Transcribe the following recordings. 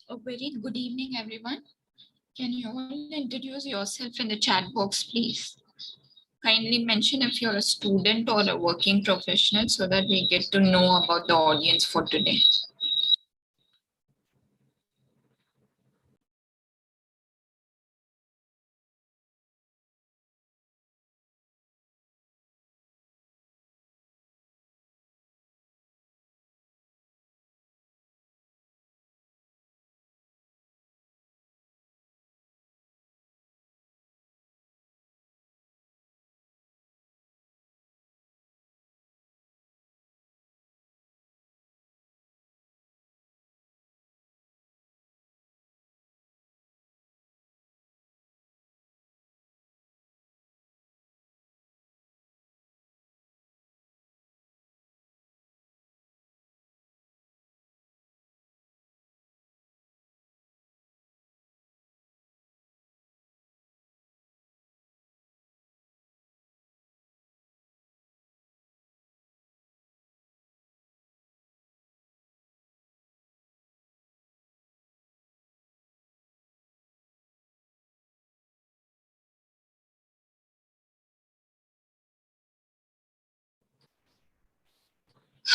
A very good evening, everyone. Can you all introduce yourself in the chat box, please? Kindly mention if you're a student or a working professional so that we get to know about the audience for today.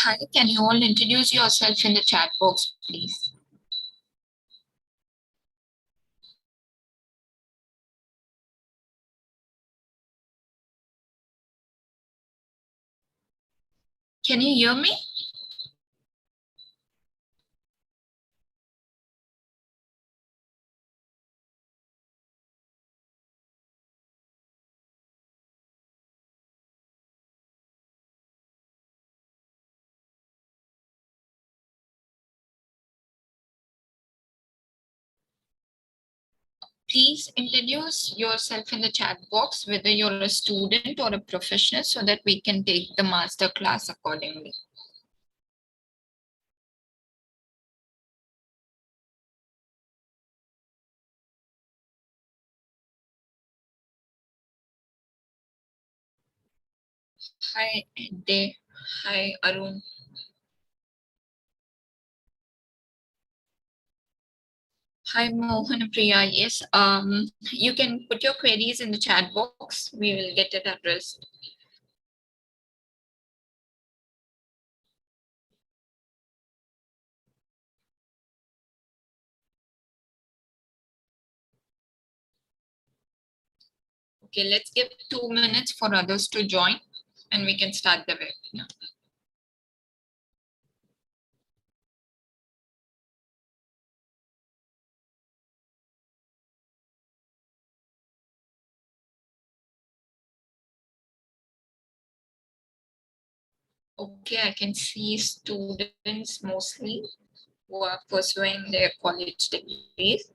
Hi, can you all introduce yourself in the chat box, please? Can you hear me? Please introduce yourself in the chat box, whether you're a student or a professional, so that we can take the master class accordingly. Hi, Ede. Hi, Arun. Hi, Mohan and Priya. Yes, you can put your queries in the chat box. We will get it addressed. Okay, let's give 2 minutes for others to join and we can start the webinar. Okay, I can see students mostly who are pursuing their college degrees.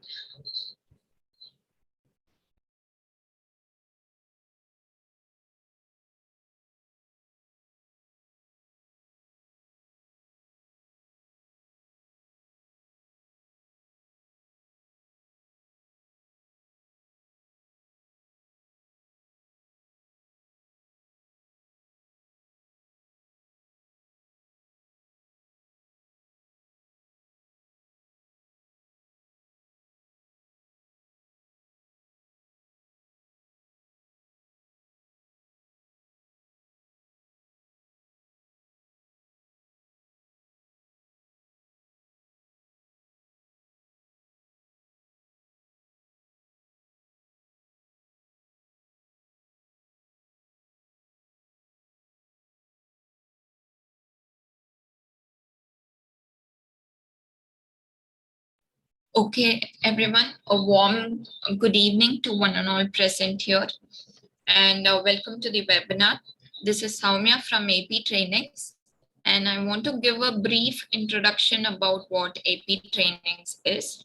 Okay, everyone, a warm good evening to one and all present here, and welcome to the webinar. This is Soumya from AP Trainings, and I want to give a brief introduction about what AP Trainings is.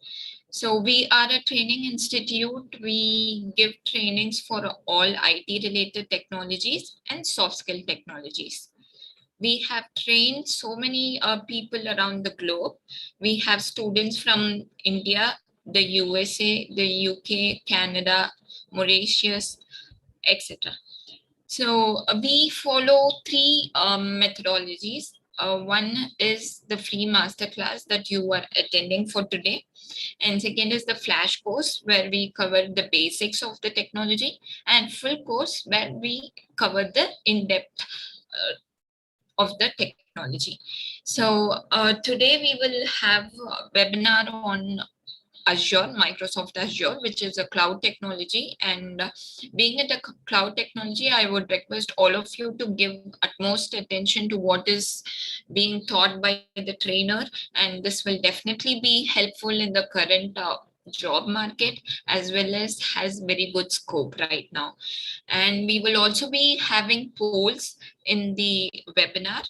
So we are a training institute. We give trainings for all IT related technologies and soft skill technologies. We have trained so many people around the globe. We have students from India, the USA, the UK, Canada, Mauritius, etc. So we follow three methodologies. One is the free masterclass that you are attending for today. And second is the flash course where we cover the basics of the technology, and full course where we cover the in-depth of the technology. So today we will have a webinar on Azure, Microsoft Azure, which is a cloud technology. And being it a cloud technology, I would request all of you to give utmost attention to what is being taught by the trainer. And this will definitely be helpful in the current job market, as well as has very good scope right now. And we will also be having polls in the webinar.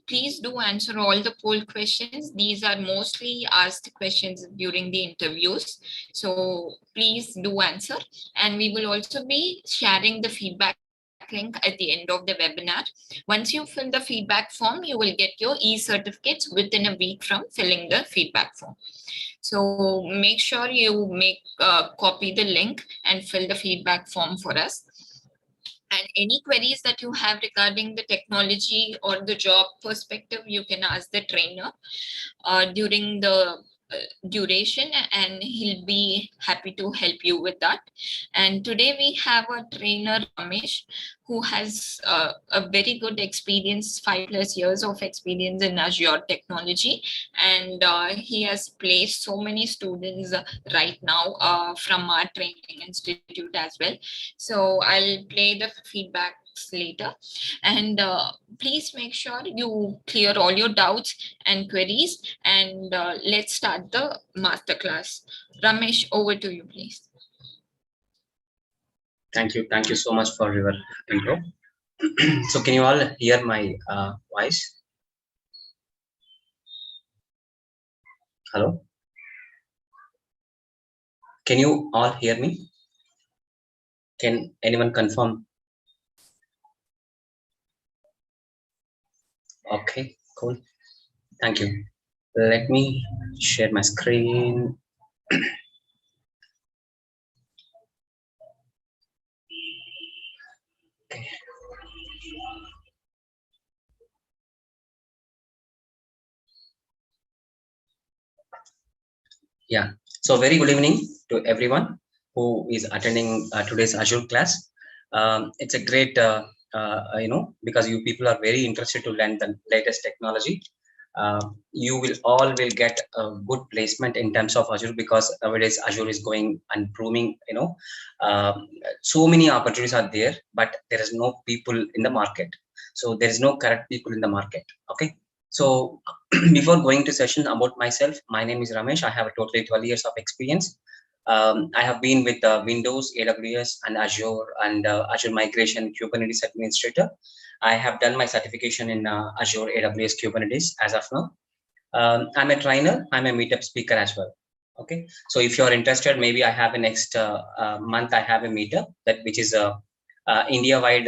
Please do answer all the poll questions. These are mostly asked questions during the interviews. So please do answer. And we will also be sharing the feedback link at the end of the webinar. Once you fill the feedback form, you will get your e-certificates within a week from filling the feedback form. So make sure you copy the link and fill the feedback form for us. And any queries that you have regarding the technology or the job perspective, you can ask the trainer during the duration, and he'll be happy to help you with that. And today we have a trainer, Ramesh, who has a very good experience, 5+ years of experience in Azure technology. And he has placed so many students right now from our training institute as well. So I'll play the feedbacks later. And please make sure you clear all your doubts and queries. And let's start the masterclass. Ramesh, over to you, please. Thank you. Thank you so much for your intro. So can you all hear my voice? Hello? Can you all hear me? Can anyone confirm? Okay, cool. Thank you. Let me share my screen. Okay. Yeah, so very good evening to everyone who is attending today's Azure class. It's a great, because you people are very interested to learn the latest technology. You will all will get a good placement in terms of Azure, because nowadays Azure is going and booming. So many opportunities are there, but there is no people in the market. So there is no correct people in the market. Okay. So before going to session, about myself, my name is Ramesh. I have a totally 12 years of experience. I have been with Windows, AWS, and Azure, and Azure Migration Kubernetes Administrator. I have done my certification in Azure AWS Kubernetes as of now. I'm a trainer. I'm a meetup speaker as well. Okay, so if you're interested, maybe I have a next month. I have a meetup which is a India-wide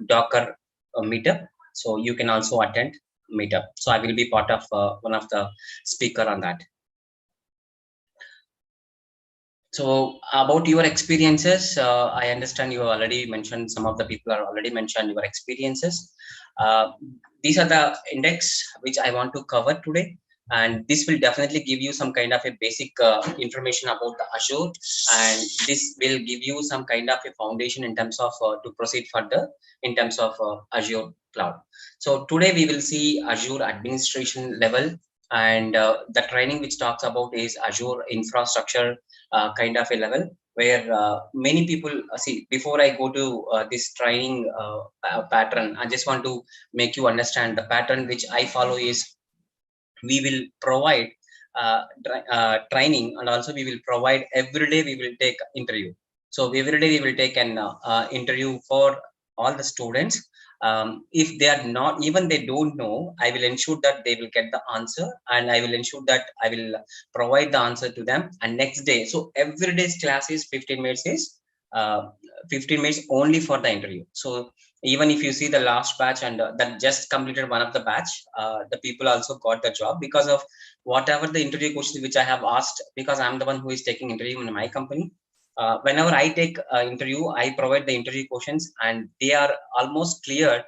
Docker meetup. So you can also attend meetup. So I will be part of one of the speaker on that. So about your experiences, I understand you already mentioned, some of the people are already mentioned your experiences. These are the index which I want to cover today. And this will definitely give you some kind of a basic information about the Azure. And this will give you some kind of a foundation in terms of to proceed further in terms of Azure cloud. So today we will see Azure administration level, and the training which talks about is Azure infrastructure kind of a level, where many people see. Before I go to this training pattern, I just want to make you understand the pattern which I follow is we will provide training, and also we will provide every day we will take interview. So every day we will take an interview for all the students. If they are not, even they don't know, I will ensure that they will get the answer, and I will ensure that I will provide the answer to them. And next day, so every day's class is 15 minutes is 15 minutes only for the interview. So even if you see the last batch, and that just completed one of the batch, the people also got the job because of whatever the interview questions which I have asked, because I'm the one who is taking interview in my company. Whenever I take interview, I provide the interview questions, and they are almost clear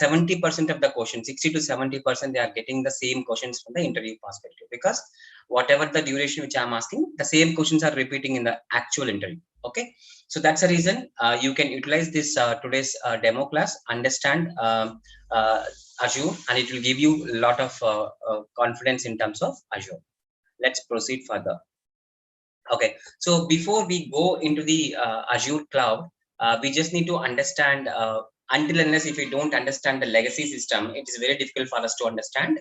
70% of the questions, 60 to 70%, they are getting the same questions from the interview perspective, because whatever the duration which I'm asking, the same questions are repeating in the actual interview. Okay, so that's the reason you can utilize this today's demo class, understand Azure, and it will give you a lot of confidence in terms of Azure. Let's proceed further. Okay, so before we go into the Azure cloud, we just need to understand, until unless if we don't understand the legacy system, it is very difficult for us to understand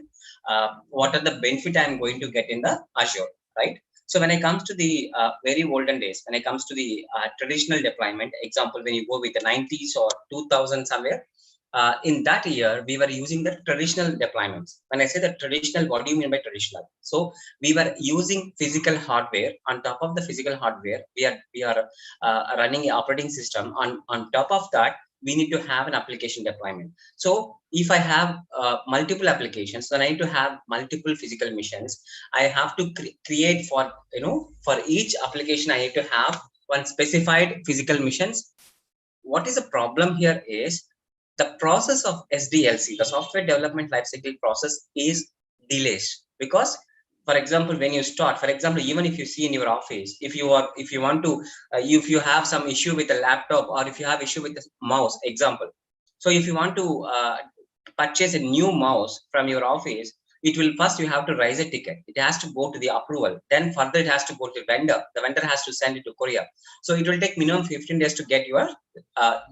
what are the benefit I'm going to get in the Azure, right? So when it comes to the very olden days, when it comes to the traditional deployment, example, when you go with the 90s or 2000 somewhere, in that year, we were using the traditional deployments. When I say the traditional, what do you mean by traditional? So we were using physical hardware. On top of the physical hardware, we are running an operating system. On top of that, we need to have an application deployment. So if I have multiple applications, then I need to have multiple physical machines. I have to create for, for each application, I need to have one specified physical machines. What is the problem here is the process of SDLC, the software development lifecycle process, is delays. Because, for example, when you start, for example, even if you see in your office, if you want to, if you have some issue with a laptop, or if you have issue with the mouse, example. So if you want to purchase a new mouse from your office, it will first, you have to raise a ticket. It has to go to the approval. Then further, it has to go to the vendor. The vendor has to send it to courier. So it will take minimum 15 days to get your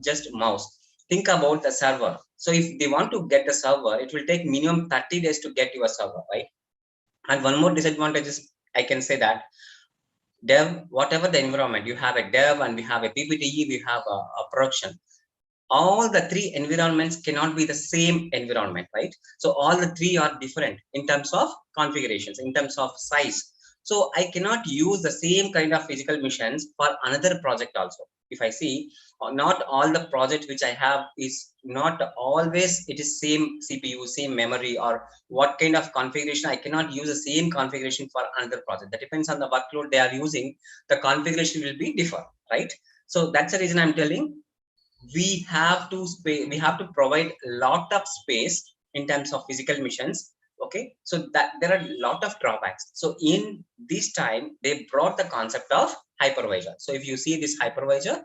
just mouse. Think about the server. So if they want to get the server, it will take minimum 30 days to get your server, right? And one more disadvantage is, I can say that dev, whatever the environment, you have a dev and we have a PPTE, we have a production. All the three environments cannot be the same environment, right? So all the three are different in terms of configurations, in terms of size. So I cannot use the same kind of physical machines for another project also. If I see, not all the project which I have is not always it is same CPU, same memory, or what kind of configuration. I cannot use the same configuration for another project. That depends on the workload they are using. The configuration will be different, right? So that's the reason I'm telling we have to provide a lot of space in terms of physical machines. Okay, so that there are a lot of drawbacks. So in this time, they brought the concept of hypervisor. So if you see this hypervisor,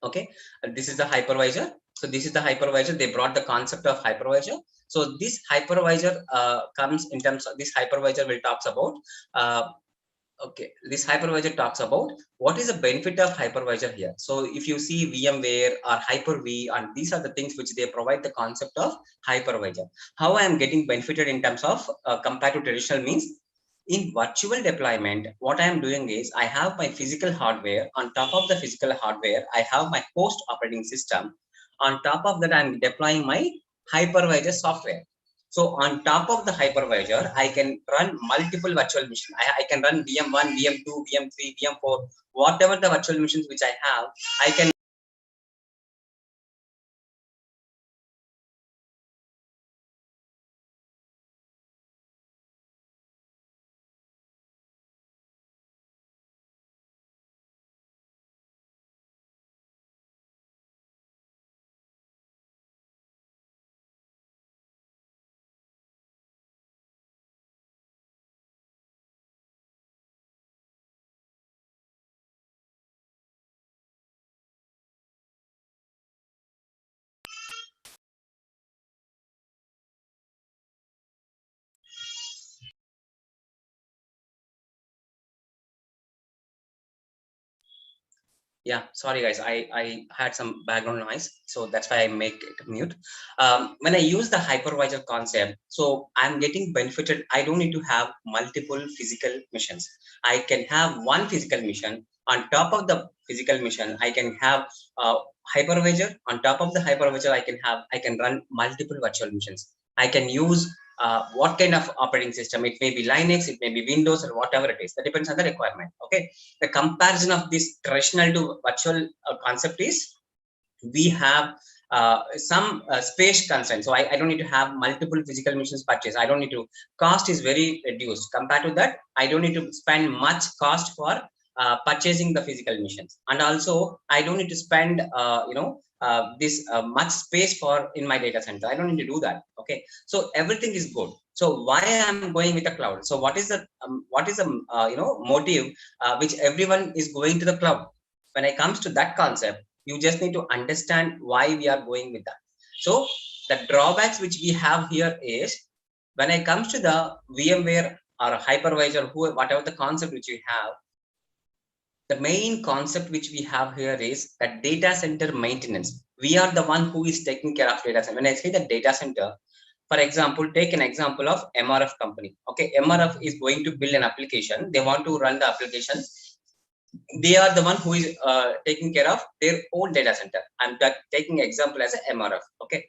okay, this is the hypervisor. So this is the hypervisor. They brought the concept of hypervisor. So this hypervisor comes in terms of, this hypervisor will talks about okay, this hypervisor talks about what is the benefit of hypervisor here. So if you see VMware or Hyper-V, and these are the things which they provide the concept of hypervisor. How I am getting benefited in terms of compared to traditional means, in virtual deployment, what I am doing is I have my physical hardware. On top of the physical hardware, I have my host operating system. On top of that, I'm deploying my hypervisor software. So on top of the hypervisor, I can run multiple virtual machines. I can run VM1, VM2, VM3, VM4, whatever the virtual machines which I have, I can. Yeah, sorry guys, I had some background noise, so that's why I make it mute. When I use the hypervisor concept, so I'm getting benefited. I don't need to have multiple physical missions. I can have one physical mission. On top of the physical mission, I can have hypervisor. On top of the hypervisor, I can run multiple virtual missions. I can use what kind of operating system. It may be Linux, it may be Windows, or whatever it is. That depends on the requirement. Okay, the comparison of this traditional to virtual concept is we have some space constraint. So I don't need to have multiple physical machines purchased. I don't need to, cost is very reduced. Compared to that, I don't need to spend much cost for purchasing the physical machines, and also I don't need to spend this much space for in my data center. I don't need to do that. Okay, so everything is good. So why I'm going with the cloud? So what is the motive which everyone is going to the cloud? When it comes to that concept, you just need to understand why we are going with that. So the drawbacks which we have here is, when it comes to the VMware or hypervisor, whatever the concept which we have, the main concept which we have here is that data center maintenance. We are the one who is taking care of data center. When I say the data center, for example, take an example of MRF company. Okay, MRF is going to build an application. They want to run the application. They are the one who is taking care of their own data center. I'm taking example as a MRF. Okay,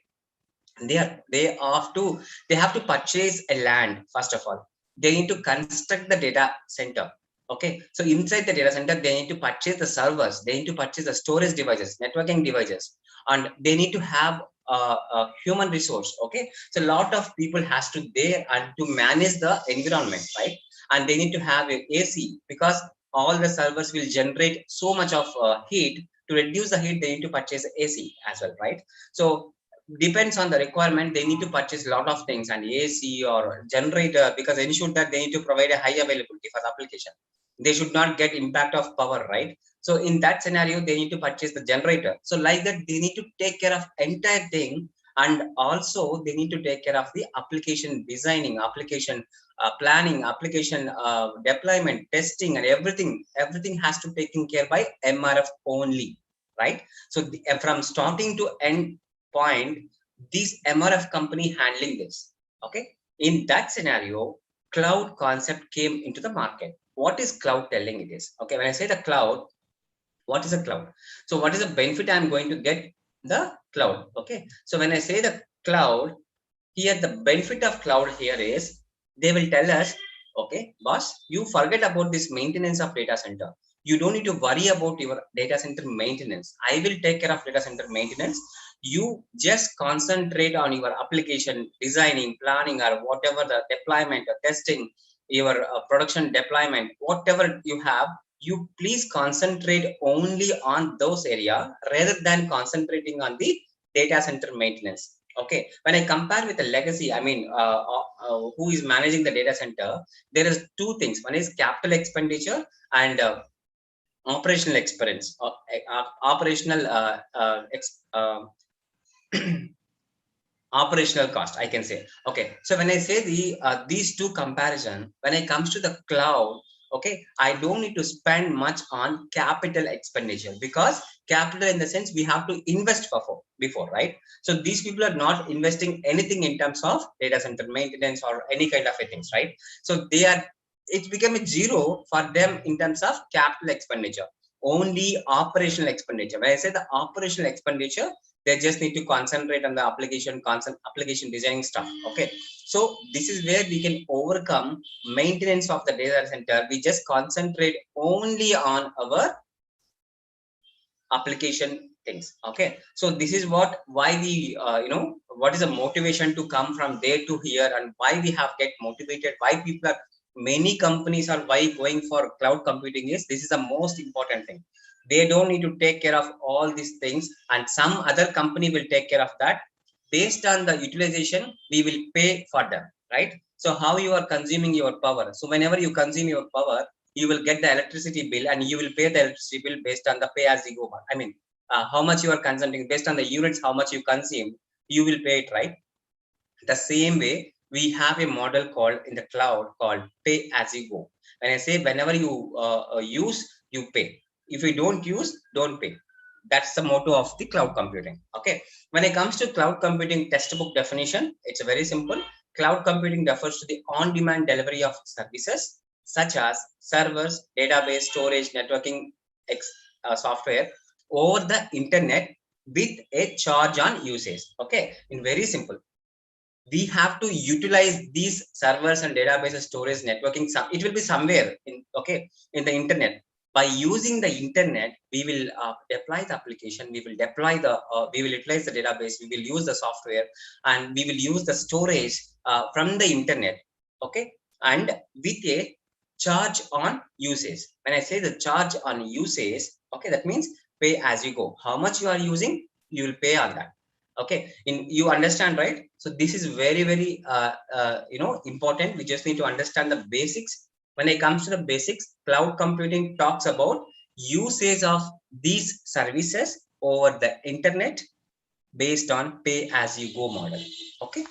they have to purchase a land. First of all, they need to construct the data center. Okay, so inside the data center, they need to purchase the servers, they need to purchase the storage devices, networking devices, and they need to have a human resource. Okay, so a lot of people has to there and to manage the environment, right? And they need to have a AC, because all the servers will generate so much of heat. To reduce the heat, they need to purchase AC as well, right? So depends on the requirement, they need to purchase a lot of things, and AC or generator, because ensure that they need to provide a high availability for the application. They should not get impact of power, right? So in that scenario, they need to purchase the generator. So like that, they need to take care of entire thing, and also they need to take care of the application designing, application planning, application deployment, testing, and everything has to taken care by MRF only, right? So from starting to end point, this MRF company handling this. Okay, in that scenario, cloud concept came into the market. What is cloud telling it is? Okay, when I say the cloud, what is a cloud? So what is the benefit I'm going to get the cloud? Okay, so when I say the cloud, here the benefit of cloud here is, they will tell us, okay, boss, you forget about this maintenance of data center. You don't need to worry about your data center maintenance. I will take care of data center maintenance. You just concentrate on your application designing, planning, or whatever the deployment or testing, your production deployment, whatever you have, you please concentrate only on those area rather than concentrating on the data center maintenance. Okay, when I compare with the legacy, I mean, who is managing the data center, there is two things. One is capital expenditure and operational experience, operational operational cost, I can say. Okay, so when I say these two comparison, when it comes to the cloud, okay, I don't need to spend much on capital expenditure, because capital in the sense we have to invest before, right? So these people are not investing anything in terms of data center maintenance or any kind of things, right? So it's become a zero for them in terms of capital expenditure, only operational expenditure. When I say the operational expenditure, they just need to concentrate on the application designing stuff. Okay, so this is where we can overcome maintenance of the data center. We just concentrate only on our application things. Okay, so this is why we what is the motivation to come from there to here, and why we have get motivated, why people are, many companies are why going for cloud computing is, this is the most important thing. They don't need to take care of all these things, and some other company will take care of that. Based on the utilization, we will pay for them, right? So how you are consuming your power, so whenever you consume your power, you will get the electricity bill, and you will pay the electricity bill based on the pay as you go. I mean, how much you are consuming based on the units, how much you consume, you will pay it, right? The same way, we have a model called in the cloud called pay as you go. When I say whenever you use, you pay. If you don't use, don't pay. That's the motto of the cloud computing. Okay, when it comes to cloud computing textbook definition, it's very simple. Cloud computing refers to the on-demand delivery of services such as servers, database, storage, networking, software over the internet with a charge on usage. Okay, in very simple, we have to utilize these servers and databases, storage, networking. It will be somewhere in the internet. By using the internet, we will deploy the application, we will utilize the database, we will use the software, and we will use the storage from the internet. Okay, and with a charge on usage. When I say the charge on usage, okay, that means pay as you go. How much you are using, you will pay on that. Okay, you understand, right? So this is very, very important. We just need to understand the basics. When it comes to the basics, cloud computing talks about usage of these services over the internet based on pay as you go model. Okay,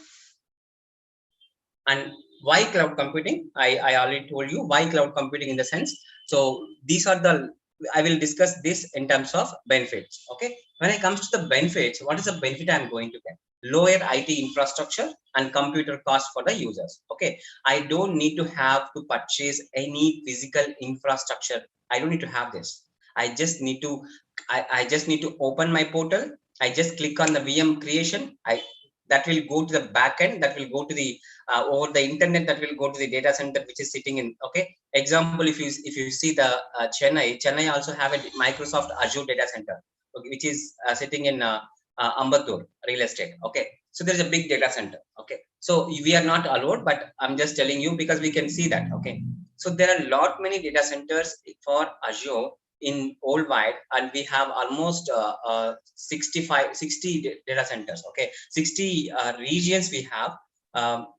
and why cloud computing? I already told you why cloud computing in the sense. So these are the, I will discuss this in terms of benefits. Okay, when it comes to the benefits, what is the benefit I'm going to get? Lower IT infrastructure and computer cost for the users. Okay, I don't need to have to purchase any physical infrastructure. I don't need to have this. I just need to I just need to open my portal. I just click on the VM creation. That will go to the backend, that will go to the over the internet, that will go to the data center which is sitting in. Okay, example, if you see the Chennai also have a Microsoft Azure data center, okay, which is sitting in Ambattur real estate. Okay, so there is a big data center. Okay, so we are not allowed, but I'm just telling you because we can see that. Okay, so there are a lot many data centers for Azure in worldwide, and we have almost 60 data centers. Okay, 60 regions we have.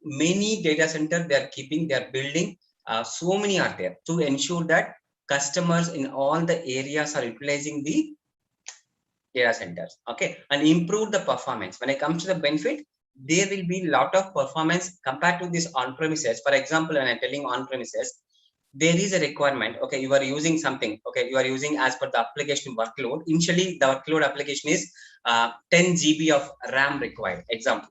Many data center they are building. So many are there to ensure that customers in all the areas are utilizing the data centers. Okay, and improve the performance. When it comes to the benefit, there will be a lot of performance compared to this on premises. For example, when I'm telling on premises, there is a requirement. Okay, you are using something. Okay, you are using as per the application workload. Initially the workload application is 10 GB of RAM required, example.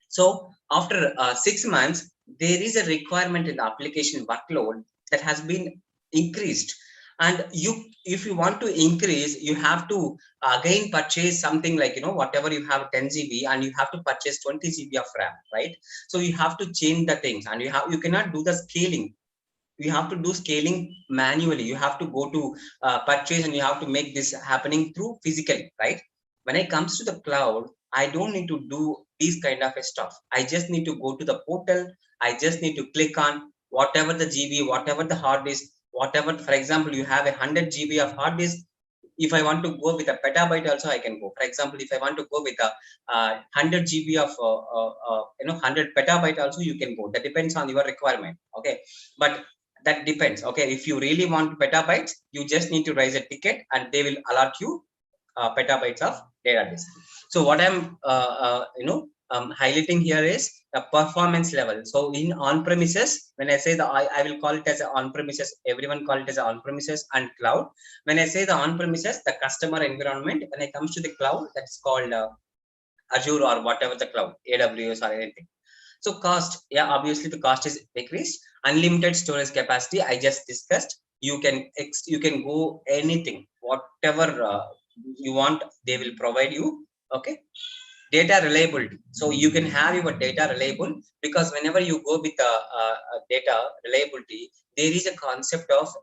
So after 6 months, there is a requirement in the application workload that has been increased. And if you want to increase, you have to again purchase something like, whatever you have 10 GB and you have to purchase 20 GB of RAM, right? So you have to change the things, and you cannot do the scaling. You have to do scaling manually. You have to go to purchase, and you have to make this happening through physically, right? When it comes to the cloud, I don't need to do these kind of stuff. I just need to go to the portal. I just need to click on whatever the GB, whatever the hard disk, whatever. For example, you have 100 GB of hard disk. If I want to go with a petabyte also, I can go. For example, if I want to go with a 100 GB of 100 petabyte also, you can go. That depends on your requirement. Okay, but that depends. Okay, if you really want petabytes, you just need to raise a ticket and they will allot you petabytes of data disk. So what I'm highlighting here is the performance level. So in on premises, when I say I will call it as on premises, everyone call it as on premises and cloud. When I say the on premises, the customer environment, when it comes to the cloud, that's called Azure or whatever the cloud, AWS or anything. So cost, yeah, obviously the cost is decreased. Unlimited storage capacity, I just discussed. You can go anything, whatever you want, they will provide you. Okay, data reliability. So you can have your data reliable, because whenever you go with data reliability, there is a concept of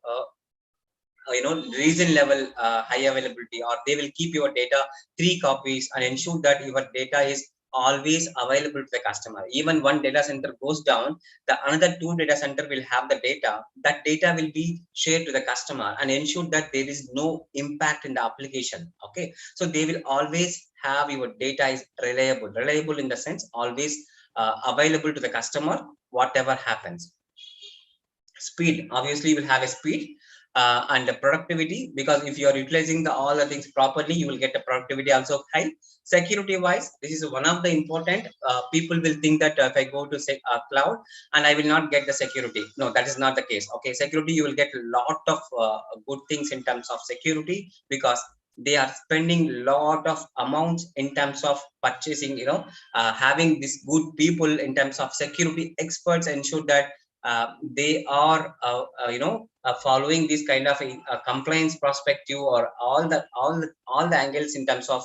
region level high availability, or they will keep your data 3 copies and ensure that your data is always available to the customer. Even one data center goes down, the another 2 data center will have the data. That data will be shared to the customer and ensure that there is no impact in the application. Okay, so they will always have your data is reliable in the sense always available to the customer whatever happens. Speed, obviously you will have a speed and the productivity, because if you are utilizing all the things properly, you will get the productivity also high. Security wise, this is one of the important. People will think that if I go to say cloud and I will not get the security. No, that is not the case. Okay, security, you will get a lot of good things in terms of security, because they are spending lot of amounts in terms of purchasing, having these good people in terms of security experts ensure that they are following this kind of compliance perspective, or all the angles in terms of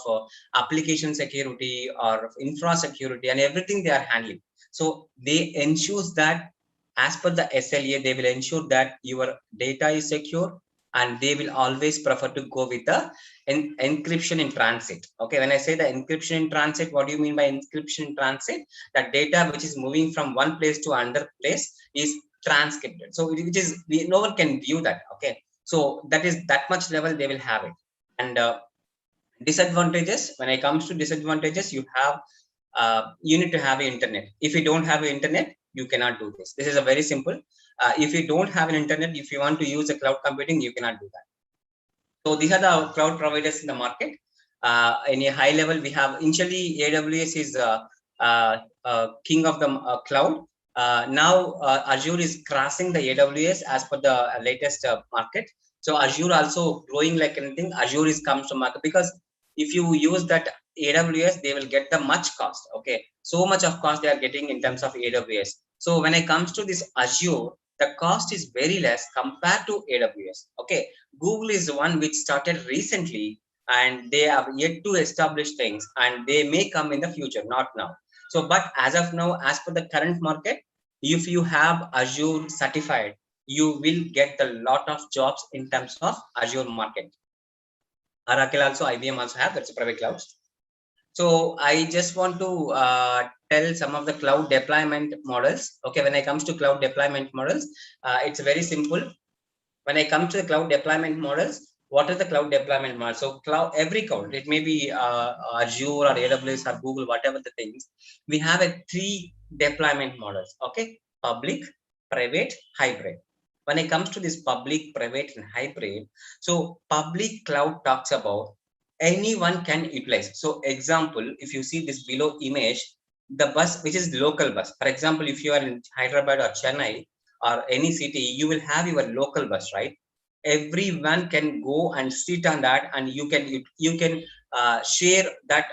application security or infra security and everything they are handling. So they ensures that as per the SLA, they will ensure that your data is secure, and they will always prefer to go with the encryption in transit. Okay, when I say the encryption in transit, what do you mean by encryption in transit? That data which is moving from one place to another place is transcripted. So which is no one can view that. Okay, so that is that much level they will have it. And disadvantages, when it comes to disadvantages, you need to have an internet. If you don't have an internet, you cannot do this. This is a very simple. If you don't have an internet, if you want to use a cloud computing, you cannot do that. So these are the cloud providers in the market. In a high level, we have initially AWS is king of the cloud. Now Azure is crossing the AWS as per the latest market. So Azure also growing like anything. Azure is comes to market because if you use that AWS, they will get the much cost. Okay, so much of cost they are getting in terms of AWS. So when it comes to this Azure, the cost is very less compared to AWS. Okay, Google is the one which started recently, and they have yet to establish things, and they may come in the future, not now. So, but as of now, as per the current market, if you have Azure certified, you will get a lot of jobs in terms of Azure market. Oracle also, IBM also have, that's a private clouds. So I just want to tell some of the cloud deployment models. Okay, when it comes to cloud deployment models, it's very simple. When I come to the cloud deployment models, what is the cloud deployment model? So cloud, every cloud, it may be Azure or AWS or Google, whatever the things, we have a 3 deployment models. Okay, public, private, hybrid. When it comes to this public, private, and hybrid, so public cloud talks about anyone can utilize. So example, if you see this below image, the bus, which is local bus. For example, if you are in Hyderabad or Chennai, or any city, you will have your local bus, right? Everyone can go and sit on that, and you can share that,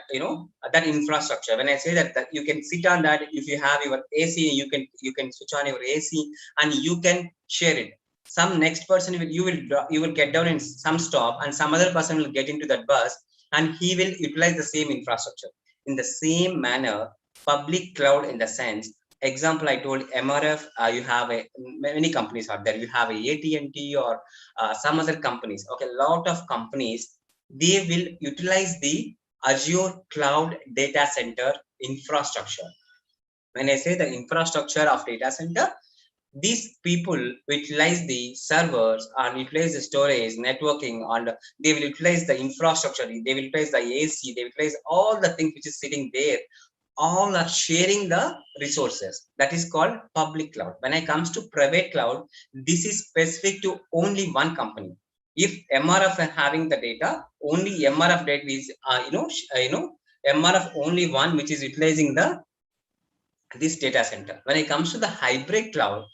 that infrastructure. When I say that you can sit on that, if you have your AC, you can switch on your AC and you can share it. Some next person you will get down in some stop, and some other person will get into that bus, and he will utilize the same infrastructure. In the same manner, public cloud, in the sense, example I told MRF, you have many companies are there. You have a AT&T or some other companies. Okay, a lot of companies, they will utilize the Azure cloud data center infrastructure. When I say the infrastructure of data center, these people utilize the servers and utilize the storage, networking, and they will utilize the infrastructure. They will utilize the AC. They will utilize all the things which is sitting there. All are sharing the resources. That is called public cloud. When it comes to private cloud, this is specific to only one company. If MRF are having the data, only MRF data is MRF only one which is utilizing this data center. When it comes to the hybrid cloud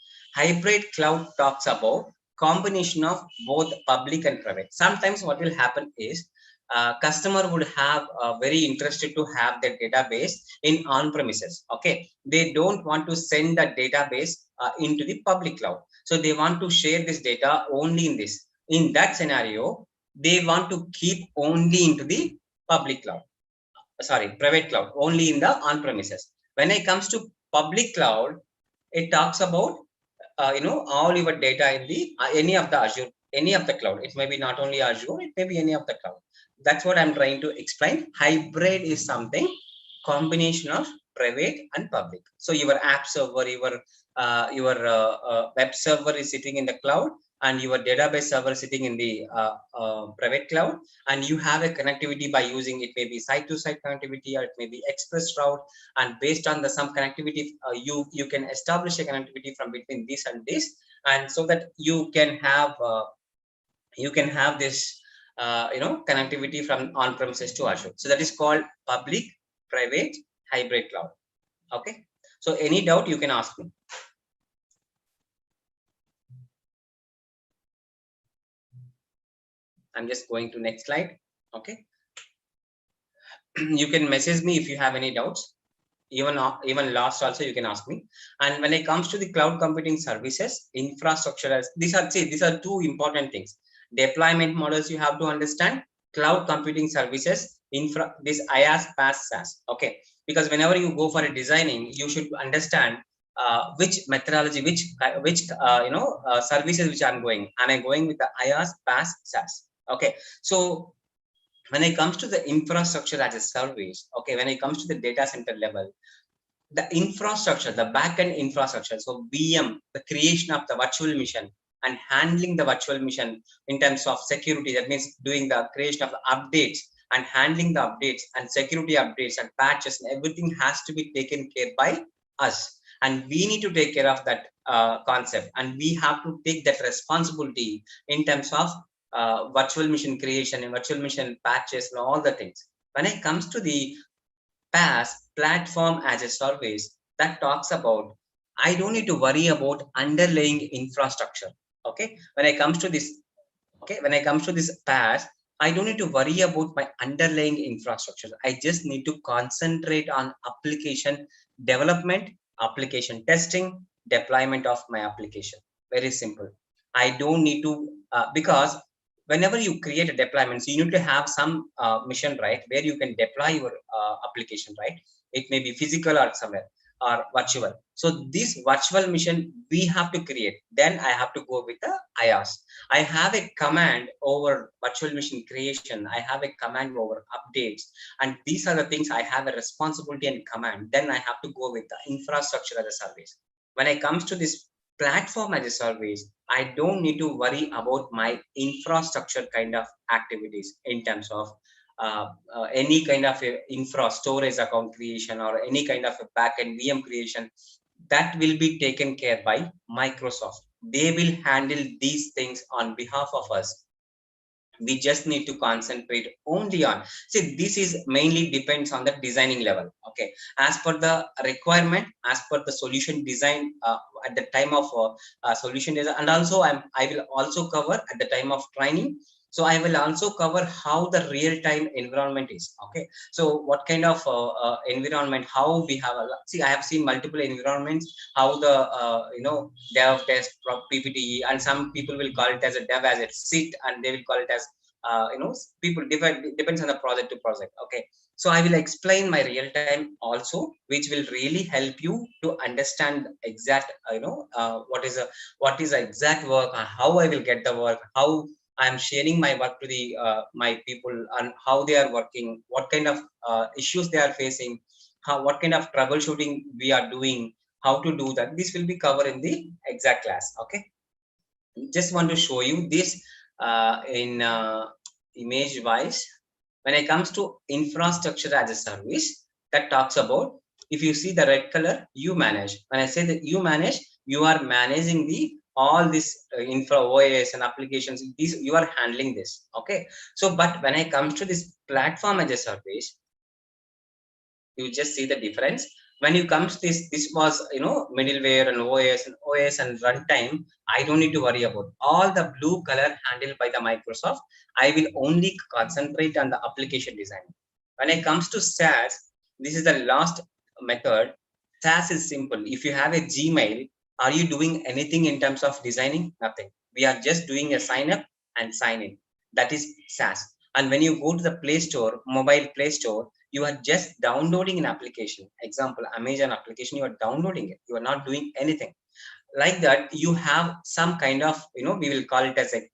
talks about combination of both public and private. Sometimes what will happen is customer would have very interested to have their database in on-premises. Okay, they don't want to send the database into the public cloud, so they want to share this data only in this. In that scenario, they want to keep only into the public cloud, private cloud, only in the on-premises. When it comes to public cloud, it talks about all your data in the any of the Azure, any of the cloud. It may be not only Azure, it may be any of the cloud. That's what I'm trying to explain. Hybrid is something combination of private and public. So your app server, your web server is sitting in the cloud, and your database server sitting in the private cloud, and you have a connectivity by using, it may be site-to-site connectivity, or it may be express route, and based on the some connectivity, you can establish a connectivity from between this and this, and so that you can have this connectivity from on-premises to Azure. So that is called public, private, hybrid cloud. Okay, so any doubt you can ask me. I'm just going to next slide. Okay, you can message me if you have any doubts. Even last also you can ask me. And when it comes to the cloud computing services, infrastructure, these are two important things. Deployment models you have to understand, cloud computing services, this IaaS, PaaS, SaaS. Okay, because whenever you go for a designing, you should understand which methodology, which services which I'm going. Am I going with the IaaS, PaaS, SaaS? Okay, so when it comes to the infrastructure as a service, okay, when it comes to the data center level, the infrastructure, the backend infrastructure. So VM, the creation of the virtual machine and handling the virtual machine in terms of security. That means doing the creation of the updates and handling the updates and security updates and patches, and everything has to be taken care by us. And we need to take care of that concept, and we have to take that responsibility in terms of virtual machine creation and virtual machine patches and all the things. When it comes to the PaaS, platform as a service, that talks about I don't need to worry about underlying infrastructure. Okay, when it comes to this, when it comes to this PaaS, I don't need to worry about my underlying infrastructure. I just need to concentrate on application development, application testing, deployment of my application. Very simple. I don't need to because whenever you create a deployment, so you need to have some mission, right, where you can deploy your application, right? It may be physical or somewhere or virtual. So this virtual mission we have to create. Then I have to go with the IaaS. I have a command over virtual machine creation. I have a command over updates. And these are the things I have a responsibility and command. Then I have to go with the infrastructure as a service. When it comes to this platform as a service, I don't need to worry about my infrastructure kind of activities in terms of any kind of infra storage account creation or any kind of a backend VM creation. That will be taken care by Microsoft. They will handle these things on behalf of us. We just need to concentrate only on, see, this is mainly depends on the designing level. Okay, as per the requirement, as per the solution design at the time of solution design. And also I will also cover at the time of training. So I will also cover how the real-time environment is. Okay, so what kind of environment, how we have see, I have seen multiple environments, how the dev test PPT, and some people will call it as a dev as a sit, and they will call it as people depends on the project to project. Okay, so I will explain my real time also, which will really help you to understand exact what is the exact work, how I will get the work, how I am sharing my work to the my people, and how they are working, what kind of issues they are facing, how what kind of troubleshooting we are doing, how to do that. This will be covered in the exact class. Okay, just want to show you this in image wise. When it comes to infrastructure as a service, that talks about, if you see the red color, you manage. When I say that you manage, you are managing the all this infra OS and applications. These you are handling this. Okay, so but when it comes to this platform as a service, you just see the difference. When you comes this was middleware and OS and runtime. I don't need to worry about all the blue color handled by the Microsoft. I will only concentrate on the application design. When it comes to SaaS, this is the last method. SaaS is simple. If you have a Gmail, are you doing anything in terms of designing? Nothing. We are just doing a sign up and sign in. That is SaaS. And when you go to the Play Store, mobile Play Store, you are just downloading an application. Example, Amazon application, you are downloading it. You are not doing anything. Like that, you have some kind of, we will call it as a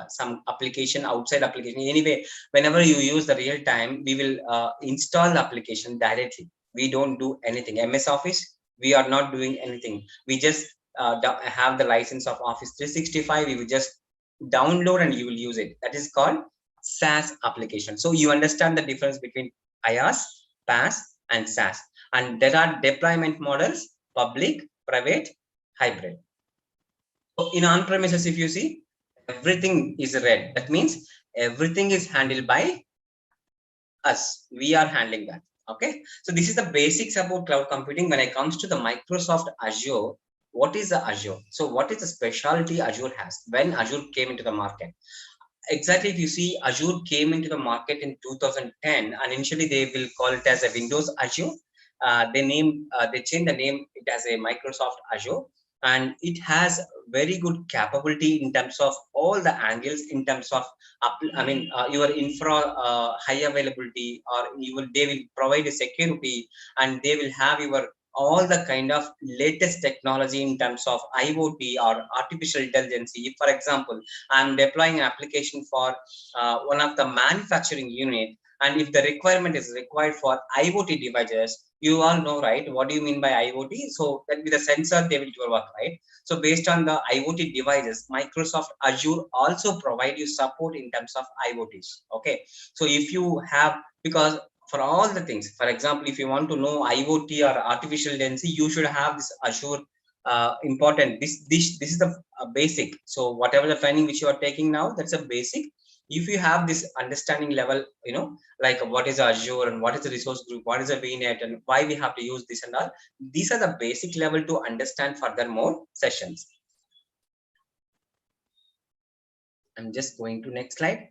some application, outside application. Anyway, whenever you use the real time, we will install the application directly. We don't do anything. MS Office, we are not doing anything. We just have the license of Office 365. We will just download and you will use it. That is called SaaS application. So you understand the difference between IaaS, PaaS, and SaaS. And there are deployment models: public, private, hybrid. So in on-premises, if you see, everything is red. That means everything is handled by us. We are handling that. Okay. So this is the basics about cloud computing. When it comes to the Microsoft Azure, what is the Azure? So what is the specialty Azure has when Azure came into the market? Exactly, if you see, Azure came into the market in 2010, and initially they will call it as a Windows Azure. They changed the name it as a Microsoft Azure, and it has very good capability in terms of all the angles. In terms of your infra high availability, or they will provide a security, and they will have your all the kind of latest technology in terms of IoT or artificial intelligence. If, for example, I'm deploying an application for one of the manufacturing unit, And if the requirement is required for IoT devices, you all know, right? What do you mean by IoT? So that with the sensor, they will do work, right? So based on the IoT devices, Microsoft Azure also provide you support in terms of IoTs. Okay. So if you have, because for all the things, for example, if you want to know IoT or artificial intelligence, you should have this Azure important. This is the basic. So whatever the training which you are taking now, that's a basic. If you have this understanding level, like what is Azure and what is the resource group, what is a VNet, and why we have to use this and all, these are the basic level to understand further more sessions. I'm just going to next slide.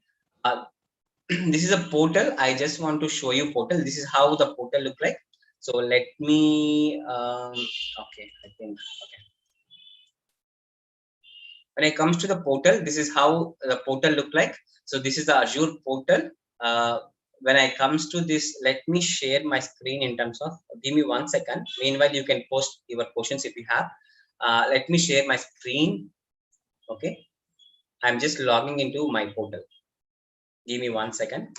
This is a portal. I just want to show you portal. This is how the portal look like. So let me okay, I think okay. When it comes to the portal, this is how the portal look like. So this is the Azure portal. When I comes to this, let me share my screen in terms of, give me 1 second. Meanwhile, you can post your questions if you have. Let me share my screen. Okay. I'm just logging into my portal. Give me 1 second.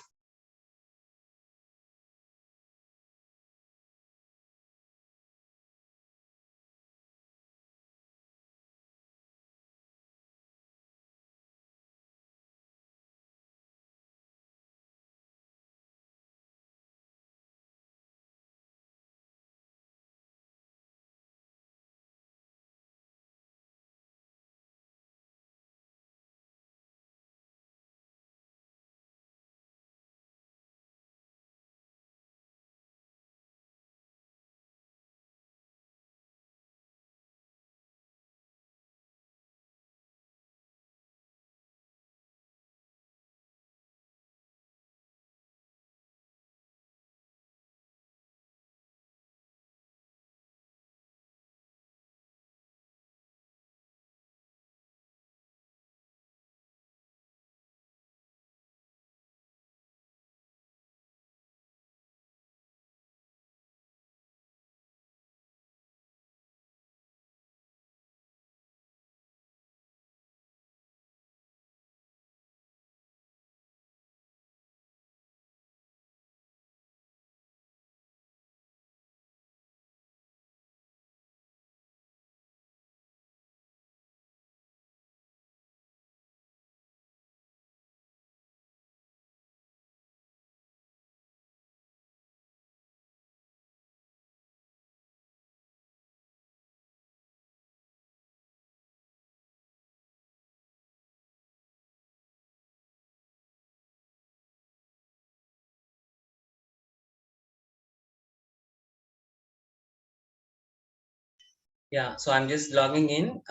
Yeah, so I'm just logging in.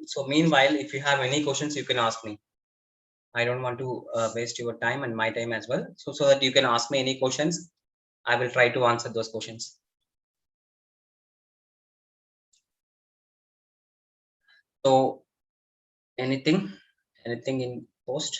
So meanwhile, if you have any questions, you can ask me. I don't want to waste your time and my time as well. So that you can ask me any questions, I will try to answer those questions. So anything in post?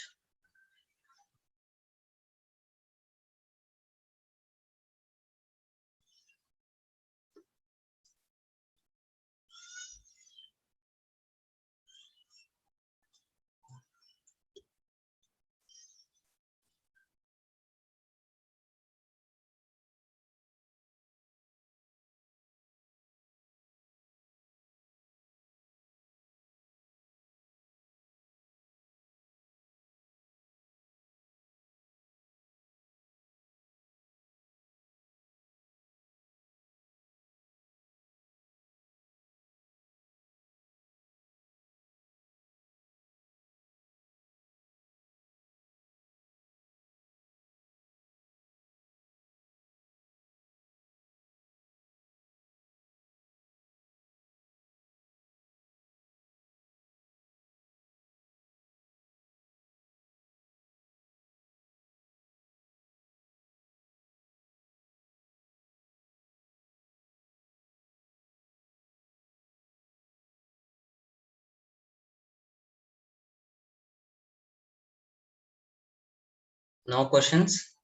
No questions?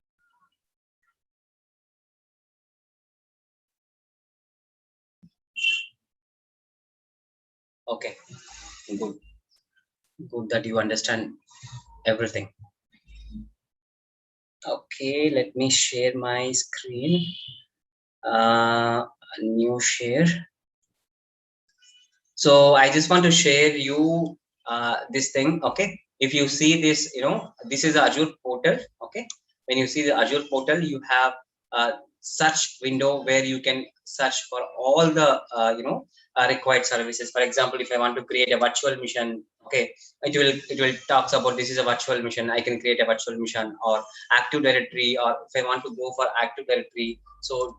Okay, good. Good that you understand everything. Okay, let me share my screen. New share. So I just want to share you this thing. Okay, if you see this, this is the Azure portal. Okay, when you see the Azure portal, you have search window where you can search for all the required services. For example, if I want to create a virtual mission, okay, it will talks about this is a virtual mission. I can create a virtual mission, or Active Directory, or if I want to go for Active Directory, so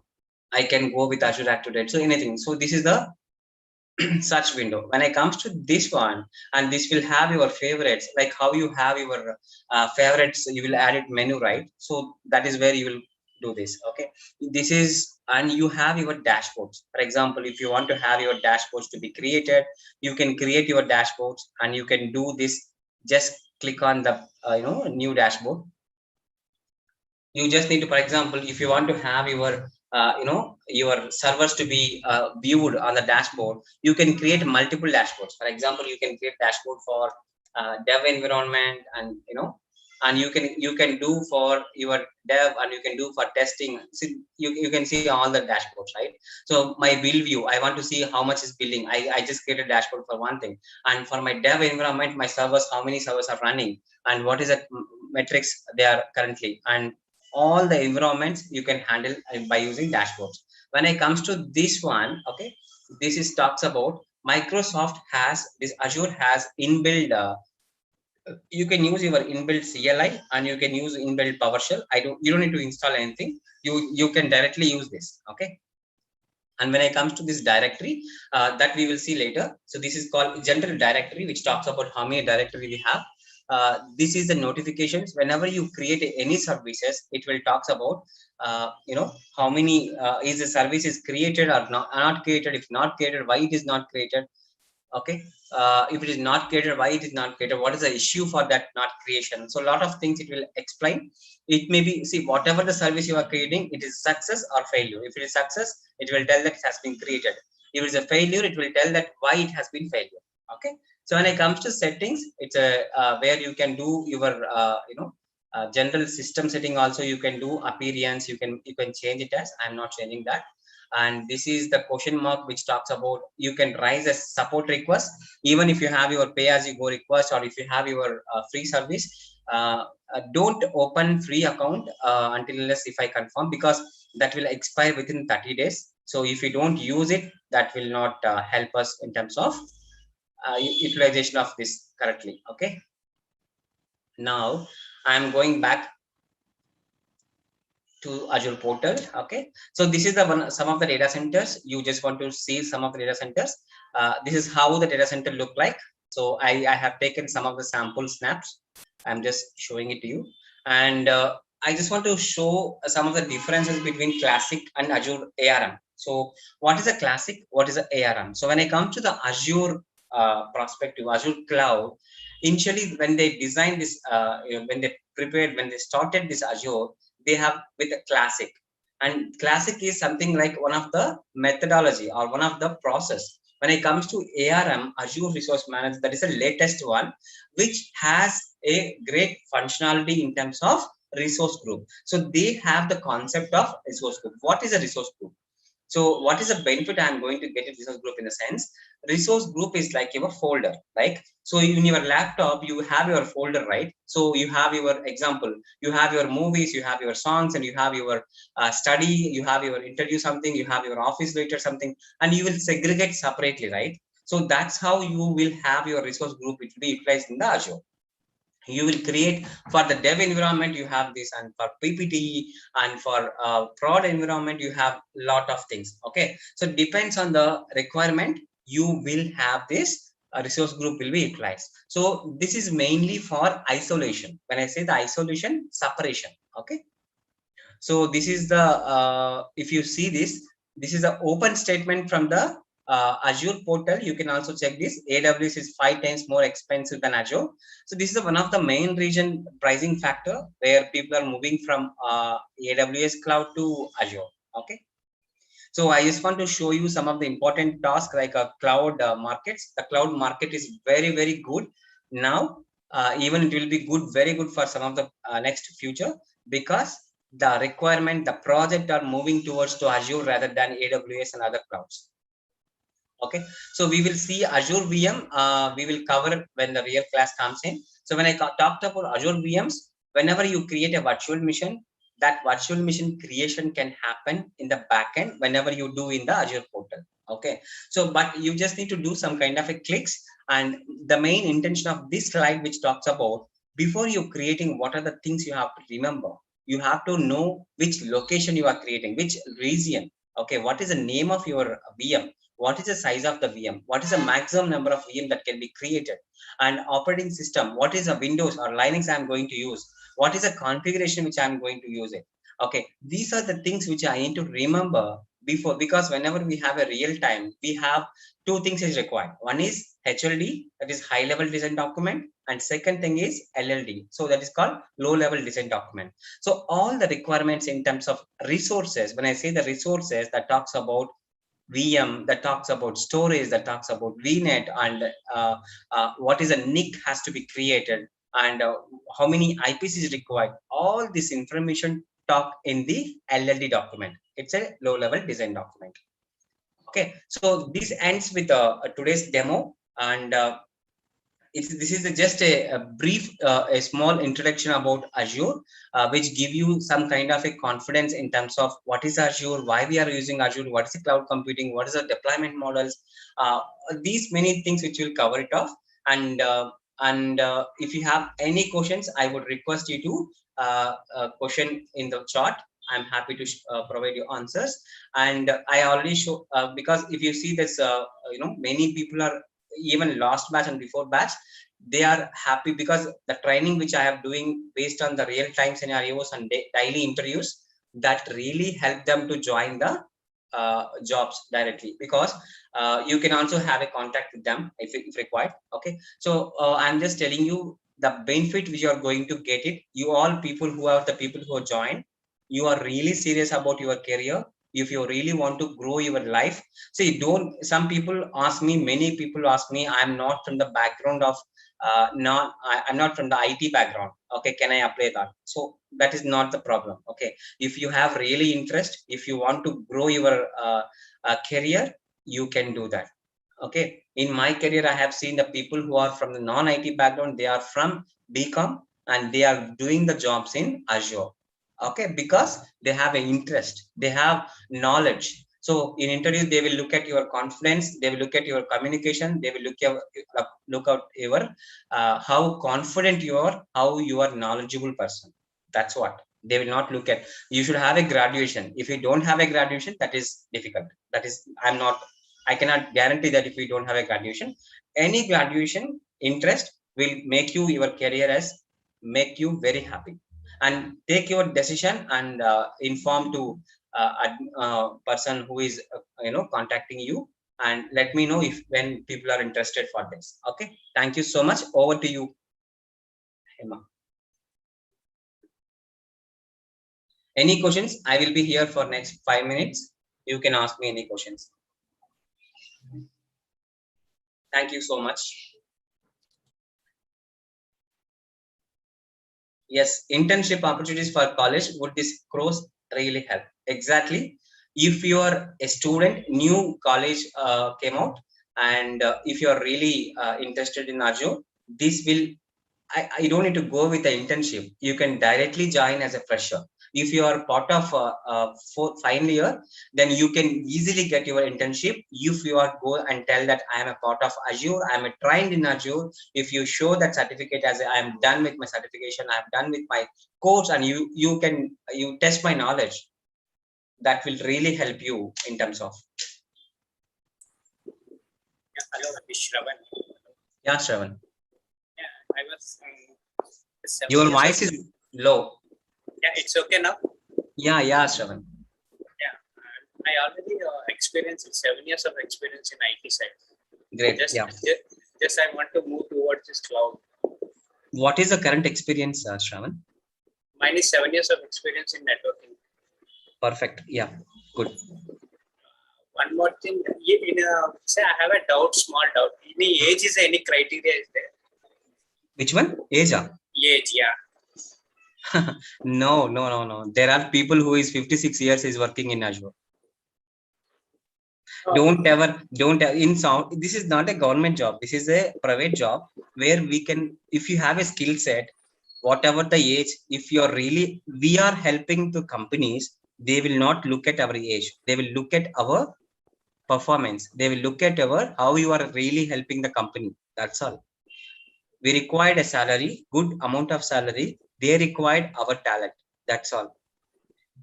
I can go with Azure Active Directory. So anything. So this is the search window. When it comes to this one, and this will have your favorites, like how you have your favorites, you will add it menu, right? So that is where you will do this. Okay, this is, and you have your dashboards. For example, if you want to have your dashboards to be created, you can create your dashboards, and you can do this. Just click on the new dashboard. You just need to, for example, if you want to have your servers to be viewed on the dashboard, you can create multiple dashboards. For example, you can create dashboard for dev environment, and you can do for your dev, and you can do for testing. See, you can see all the dashboards, right? So my bill view, I want to see how much is billing. I just create a dashboard for one thing. And for my dev environment, my servers, how many servers are running, and what is the metrics they are currently, and all the environments you can handle by using dashboards. When it comes to this one, okay, this is talks about Microsoft has this. Azure has inbuilt. You can use your inbuilt CLI, and you can use inbuilt PowerShell. You don't need to install anything. You can directly use this. Okay. And when it comes to this directory, that we will see later. So this is called general directory, which talks about how many directory we have. This is the notifications. Whenever you create any services, it will talks about how many is the service is created or not created. If not created, why it is not created. Okay. If it is not created, why it is not created, what is the issue for that not creation. So a lot of things it will explain. It may be, see, whatever the service you are creating, it is success or failure. If it is success, it will tell that it has been created. If it is a failure, it will tell that why it has been failure. Okay. So when it comes to settings, it's a where you can do your general system setting. Also you can do appearance. You can change it as, I'm not changing that. And this is the question mark, which talks about you can raise a support request even if you have your pay as you go request, or if you have your free service. Don't open free account until unless if I confirm, because that will expire within 30 days. So if you don't use it, that will not help us in terms of utilization of this correctly. Okay. Now I'm going back to Azure portal. Okay, so this is the one, some of the data centers. You just want to see some of the data centers. This is how the data center look like. So I have taken some of the sample snaps. I'm just showing it to you. And I just want to show some of the differences between classic and Azure ARM. So what is a classic? What is a ARM? So when I come to the Azure perspective, Azure cloud, initially when they designed this, when they started this Azure, they have with a classic. And classic is something like one of the methodology or one of the process. When it comes to ARM, Azure Resource Manager, that is the latest one, which has a great functionality in terms of resource group. So they have the concept of resource group. What is a resource group? So what is the benefit I'm going to get a resource group? In a sense, resource group is like your folder. Like, so in your laptop, you have your folder, right? So you have your example, you have your movies, you have your songs, and you have your study, you have your interview something, you have your office later something, and you will segregate separately, right? So that's how you will have your resource group, which will be utilized in the Azure. You will create for the dev environment, you have this, and for PPT and for prod environment, you have lot of things. Okay, so depends on the requirement, you will have this resource group will be utilized. So this is mainly for isolation. When I say the isolation, separation. Okay, so this is the if you see this is the open statement from the Azure portal. You can also check this. AWS is 5 times more expensive than Azure. So this is one of the main reason pricing factor where people are moving from AWS cloud to Azure. Okay. So I just want to show you some of the important tasks like cloud markets. The cloud market is very, very good now. Even it will be good, very good for some of the next future. because the requirement, the project are moving towards to Azure rather than AWS and other clouds. Okay, so we will see Azure VM. We will cover when the real class comes in. So when I talked about Azure VMs, whenever you create a virtual machine, that virtual machine creation can happen in the backend whenever you do in the Azure portal. Okay, so but you just need to do some kind of a clicks, and the main intention of this slide, which talks about before you creating, what are the things you have to remember. You have to know which location you are creating, which region. Okay, what is the name of your VM? What is the size of the VM? What is the maximum number of VM that can be created? And operating system, what is the Windows or Linux I'm going to use? What is the configuration which I'm going to use it? Okay, these are the things which I need to remember before, because whenever we have a real time, we have two things is required. One is HLD, that is high level design document, and second thing is LLD, so that is called low level design document. So all the requirements in terms of resources, when I say the resources, that talks about VM, that talks about storage, that talks about VNet, and what is a NIC has to be created, and how many IPs is required. All this information talk in the LLD document. It's a low level design document. Okay, so this ends with today's demo, and this is just a brief, a small introduction about Azure, which give you some kind of a confidence in terms of what is Azure, why we are using Azure, what is the cloud computing, what is the deployment models, these many things which will cover it off. And if you have any questions, I would request you to question in the chat. I'm happy to provide you answers. And I already show, because if you see this, many people are even last batch and before batch, they are happy because the training which I have doing based on the real time scenarios and daily interviews, that really help them to join the jobs directly, because you can also have a contact with them if required. Okay, so I'm just telling you the benefit which you are going to get it. You all people who are the people who are joined, you are really serious about your career. If you really want to grow your life, see, don't, some people ask me, many people ask me, I'm not from the background of I'm not from the IT background. Okay, can I apply that? So that is not the problem. Okay, if you have really interest, if you want to grow your career, you can do that. Okay, in my career, I have seen the people who are from the non-IT background, they are from BCom and they are doing the jobs in Azure. Okay, because they have an interest, they have knowledge. So in interview, they will look at your confidence, they will look at your communication, they will look at your how confident you are, how you are knowledgeable person. That's what they will not look at. You should have a graduation. If you don't have a graduation, that is difficult. That is, I cannot guarantee that if you don't have a graduation. Any graduation interest will make you, your career as, make you very happy. And take your decision and inform to person who is contacting you, and let me know if when people are interested for this. Okay, thank you so much. Over to you, Hema. Any questions? I will be here for next 5 minutes. You can ask me any questions. Thank you so much. Yes, internship opportunities for college, would this course really help? Exactly. If you are a student, new college came out, and if you are really interested in Azure, this will, I don't need to go with the internship. You can directly join as a fresher. If you are part of final year, then you can easily get your internship. If you are go and tell that I am a part of Azure, I am trained in Azure. If you show that certificate as I am done with my certification, I am done with my course, and you test my knowledge, that will really help you in terms of. Yeah, hello, Shravan. Yeah, Shravan. Yeah, I was. Your voice is low. Yeah, it's okay now. Yeah, Shravan. Yeah, I already experienced 7 years of experience in IT side. Great. Just I want to move towards this cloud. What is the current experience, Shravan? Mine is 7 years of experience in networking. Perfect. Yeah, good. One more thing, say I have a doubt, small doubt. Any age is any criteria is there? Which one? Age? Age, yeah. No. There are people who is 56 years is working in Azure. Oh. Don't in sound. This is not a government job. This is a private job where we can, if you have a skill set, whatever the age, if you're really, we are helping the companies. They will not look at our age. They will look at our performance. They will look at our how you are really helping the company. That's all. We required a salary, good amount of salary. They required our talent. That's all.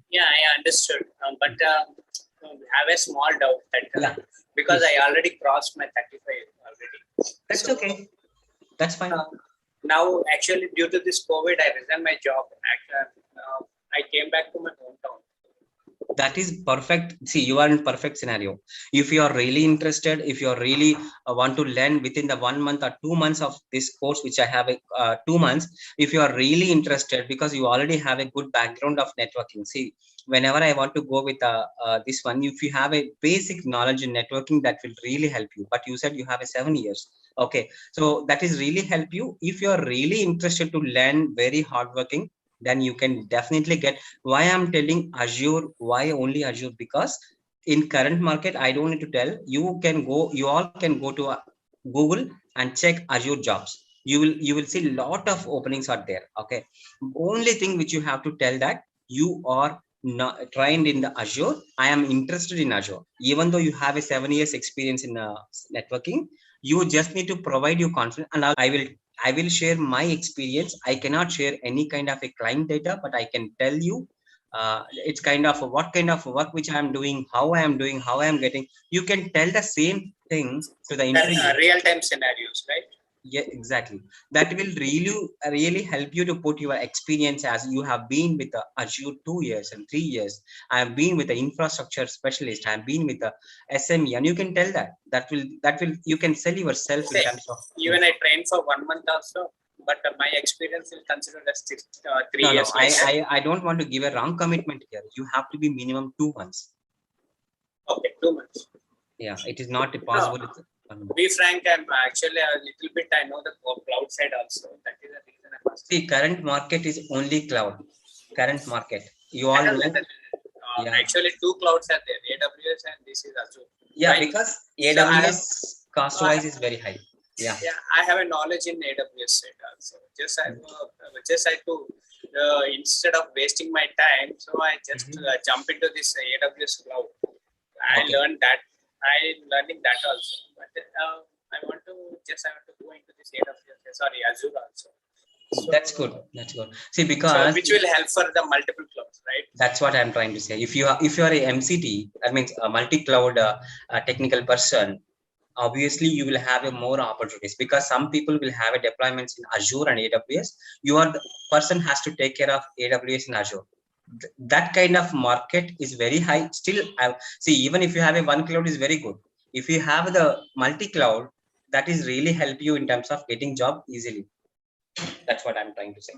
Yeah, I understood. But I have a small doubt that because Yes. I already crossed my 35 already. That's okay. That's fine. Now, actually, due to this COVID, I resigned my job. I came back to my hometown. That is perfect. See, you are in perfect scenario. If you are really interested, if you are really want to learn within the 1 month or 2 months of this course, which I have 2 months, if you are really interested, because you already have a good background of networking. See, whenever I want to go with this one, if you have a basic knowledge in networking, that will really help you. But you said you have a 7 years. Okay, so that is really help you. If you are really interested to learn very hardworking, then you can definitely get. Why I'm telling Azure, why only Azure? Because in current market, I don't need to tell you. Can go, you all can go to Google and check Azure jobs. You will see a lot of openings are there. Okay, only thing which you have to tell that you are not trained in the Azure. I am interested in Azure. Even though you have a 7 years experience in networking, you just need to provide your confidence, and I will share my experience. I cannot share any kind of a client data, but I can tell you it's kind of what kind of work which I am doing, how I am doing, how I am getting. You can tell the same thing to the interview. Real-time scenarios, right? Yeah, exactly. That will really help you to put your experience, as you have been with the Azure 2 years and 3 years. I have been with the infrastructure specialist. I have been with the SME, and you can tell that will you can sell yourself in terms of. Even I trained for 1 month also, but my experience is considered as 3 No, years. I don't want to give a wrong commitment here. You have to be minimum 2 months. Okay, 2 months. Yeah, it is not possible. To be frank, I'm actually a little bit, I know the cloud side also. That is the reason I must. The current market is only cloud. Current market. You all know. Actually, two clouds are there, AWS and this is Azure. Yeah, right? Because AWS cost-wise is very high. Yeah, I have a knowledge in AWS side also. Just I to instead of wasting my time, so I just jump into this AWS cloud. I learned that. I'm learning that also. But I want to go into this AWS. Sorry, Azure also. So, that's good. See, because which will help for the multiple clouds, right? That's what I'm trying to say. If you are a MCT, that means a multi-cloud technical person, obviously you will have a more opportunities, because some people will have a deployments in Azure and AWS. You are the person has to take care of AWS and Azure. That kind of market is very high. Still, see, even if you have a one cloud is very good. If you have the multi-cloud, that is really help you in terms of getting job easily. That's what I'm trying to say.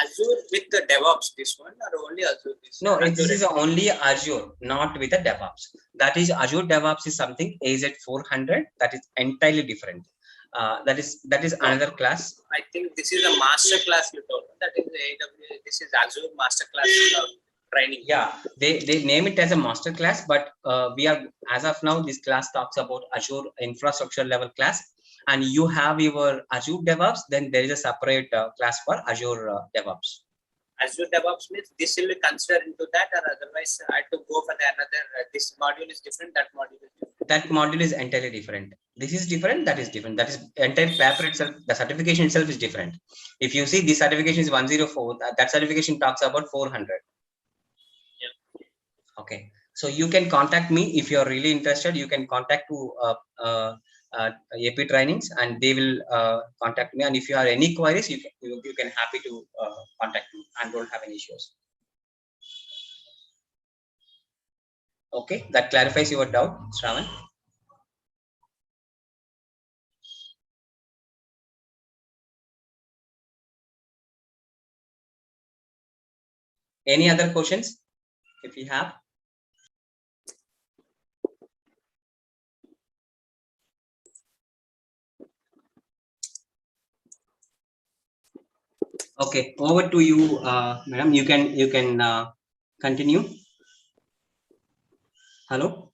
Azure with the DevOps, this one, or only Azure? No, this is only Azure, not with the DevOps. That is Azure DevOps is something AZ400. That is entirely different. That is another class. I think this is a master class you told. That is AWS. This is Azure master class training. Yeah, they name it as a master class, but we are, as of now, this class talks about Azure infrastructure level class, and you have your Azure DevOps. Then there is a separate class for Azure DevOps. Azure DevOps means this will be considered into that, or otherwise I have to go for the another. This module is different. That module is different. That module is entirely different. This is different. That is different. That is entire paper itself. The certification itself is different. If you see, this certification is 104. That certification talks about 400. Yeah. Okay. So you can contact me if you are really interested. You can contact to AP trainings, and they will contact me. And if you have any queries, you can happy to contact me, and don't have any issues. Okay, that clarifies your doubt, Shravan. Any other questions, if you have? Okay, over to you, madam. You can continue. Hello.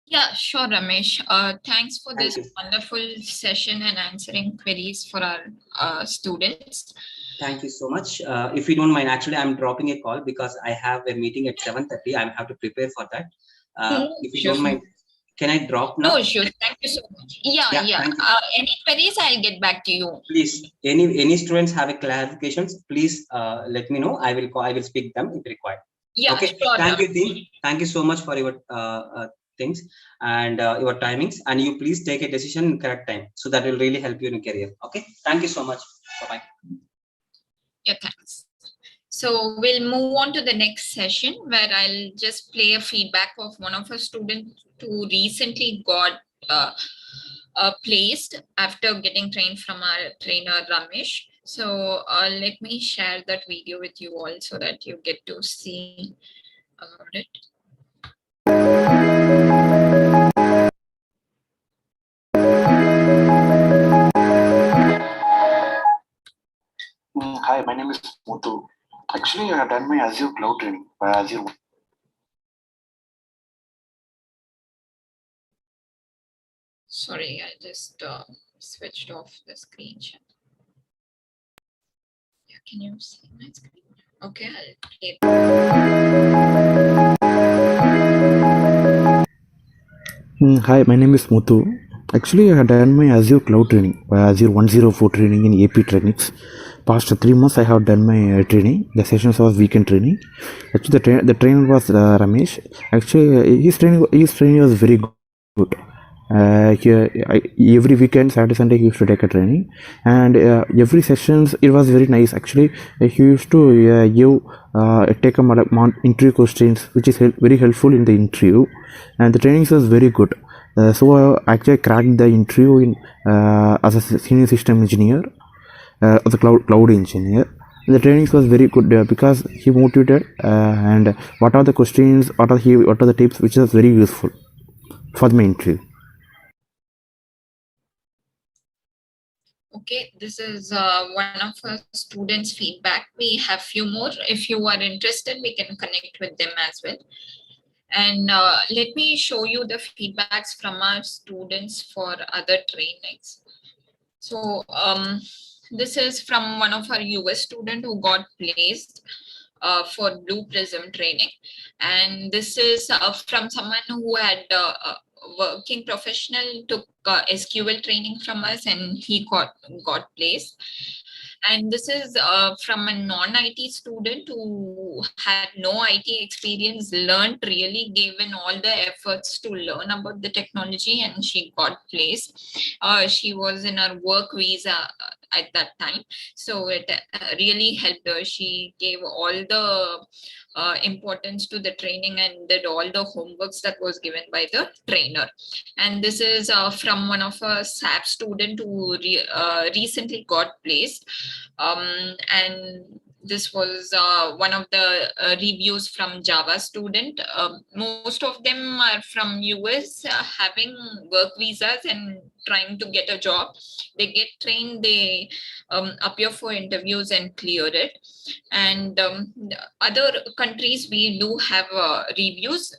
Yeah, sure, Ramesh. Thanks for Thank this you. wonderful session and answering queries for our students. Thank you so much. If you don't mind, actually, I'm dropping a call because I have a meeting at 7:30. I have to prepare for that. No If you don't issues. mind, can I drop No now? issues. Thank you so much. Yeah, Yeah, yeah. thank you. Any queries, I'll get back to you. Please, any students have a clarifications, please let me know. I will speak them if required. Yeah, Okay. sure, Thank you, Ramesh. team. Thank you so much for your things and your timings. And you please take a decision in correct time. So that will really help you in career. Okay. Thank you so much. Bye-bye. Yeah, thanks. So we'll move on to the next session where I'll just play a feedback of one of our students who recently got placed after getting trained from our trainer Ramesh. So let me share that video with you all so that you get to see about it. Hi, my name is Muthu. Actually, I have done my Azure cloud training by Azure. Sorry, I just switched off the screen share. Yeah, can you see my screen? Okay, I'll play. Hi, my name is Muthu. Actually, I had done my Azure cloud training by Azure 104 training in AP trainings. Past 3 months, I have done my training. The sessions was weekend training. Actually, the trainer was Ramesh. Actually, his training was very good. Every weekend, Saturday, Sunday, he used to take a training, and every sessions it was very nice. Actually, he used to take a interview questions, which is very helpful in the interview, and the trainings was very good. So actually, I cracked the interview in as a senior system engineer, as a cloud engineer. The trainings was very good because he motivated, and what are the questions, what are the tips, which is very useful for my interview. Okay, this is one of our students' feedback. We have few more. If you are interested, we can connect with them as well. And let me show you the feedbacks from our students for other trainings. So this is from one of our US student who got placed for Blue Prism training. And this is from someone who had working professional, took SQL training from us, and he got placed. And this is from a non-IT student who had no IT experience, learned, really gave in all the efforts to learn about the technology, and she got placed. She was in her work visa at that time, so it really helped her. She gave all the importance to the training and did all the homeworks that was given by the trainer. And this is from one of a SAP student who recently got placed. And this was one of the reviews from Java student. Most of them are from US, having work visas and trying to get a job. They get trained, they appear for interviews and clear it. And other countries, we do have reviews.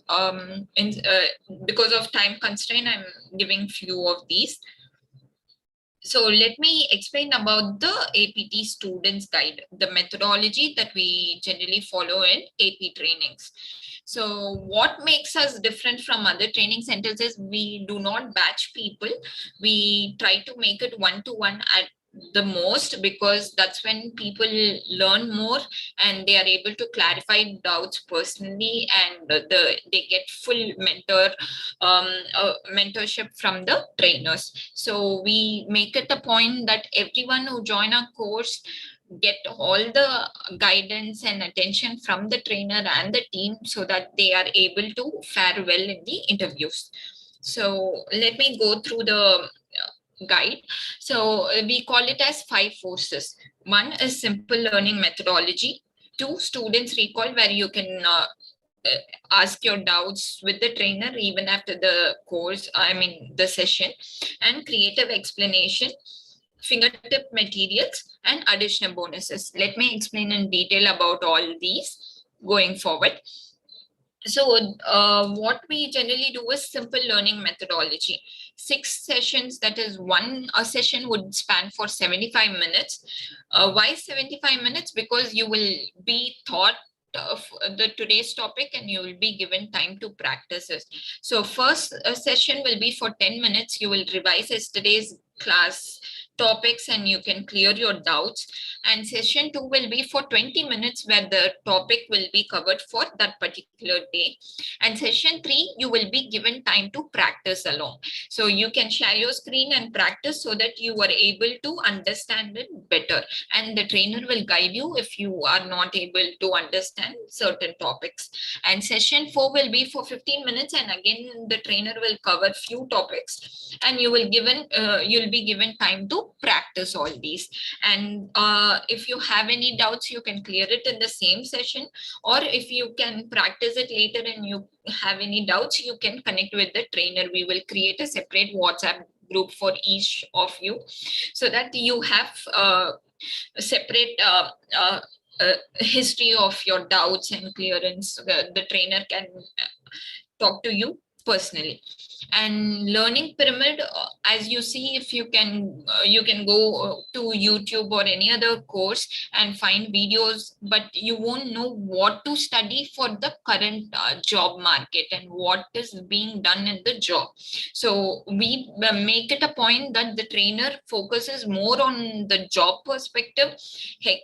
Because of time constraint, I'm giving few of these. So let me explain about the APT Students Guide, the methodology that we generally follow in AP trainings. So what makes us different from other training centers is we do not batch people. We try to make it one-to-one at the most, because that's when people learn more and they are able to clarify doubts personally, and they get full mentorship from the trainers. So we make it a point that everyone who join our course get all the guidance and attention from the trainer and the team, so that they are able to fare well in the interviews. So let me go through the guide. So we call it as 5 forces. One is simple learning methodology. 2, students recall, where you can ask your doubts with the trainer even after the course, I mean the session. And creative explanation. fingertip materials, and additional bonuses. Let me explain in detail about all these going forward. So what we generally do is simple learning methodology. 6 sessions, that is a session would span for 75 minutes. Why 75 minutes? Because you will be taught of today's topic and you will be given time to practice it. So first session will be for 10 minutes. You will revise yesterday's class topics and you can clear your doubts. And session 2 will be for 20 minutes where the topic will be covered for that particular day. And session 3, you will be given time to practice along. So you can share your screen and practice so that you are able to understand it better. And the trainer will guide you if you are not able to understand certain topics. And session 4 will be for 15 minutes. And again, the trainer will cover few topics and you'll be given time to practice all these. And if you have any doubts, you can clear it in the same session, or if you can practice it later and you have any doubts, you can connect with the trainer. We will create a separate WhatsApp group for each of you so that you have a separate history of your doubts and clearance. The trainer can talk to you personally. And learning pyramid, as you see, if you can go to YouTube or any other course and find videos, but you won't know what to study for the current job market and what is being done in the job. So we make it a point that the trainer focuses more on the job perspective,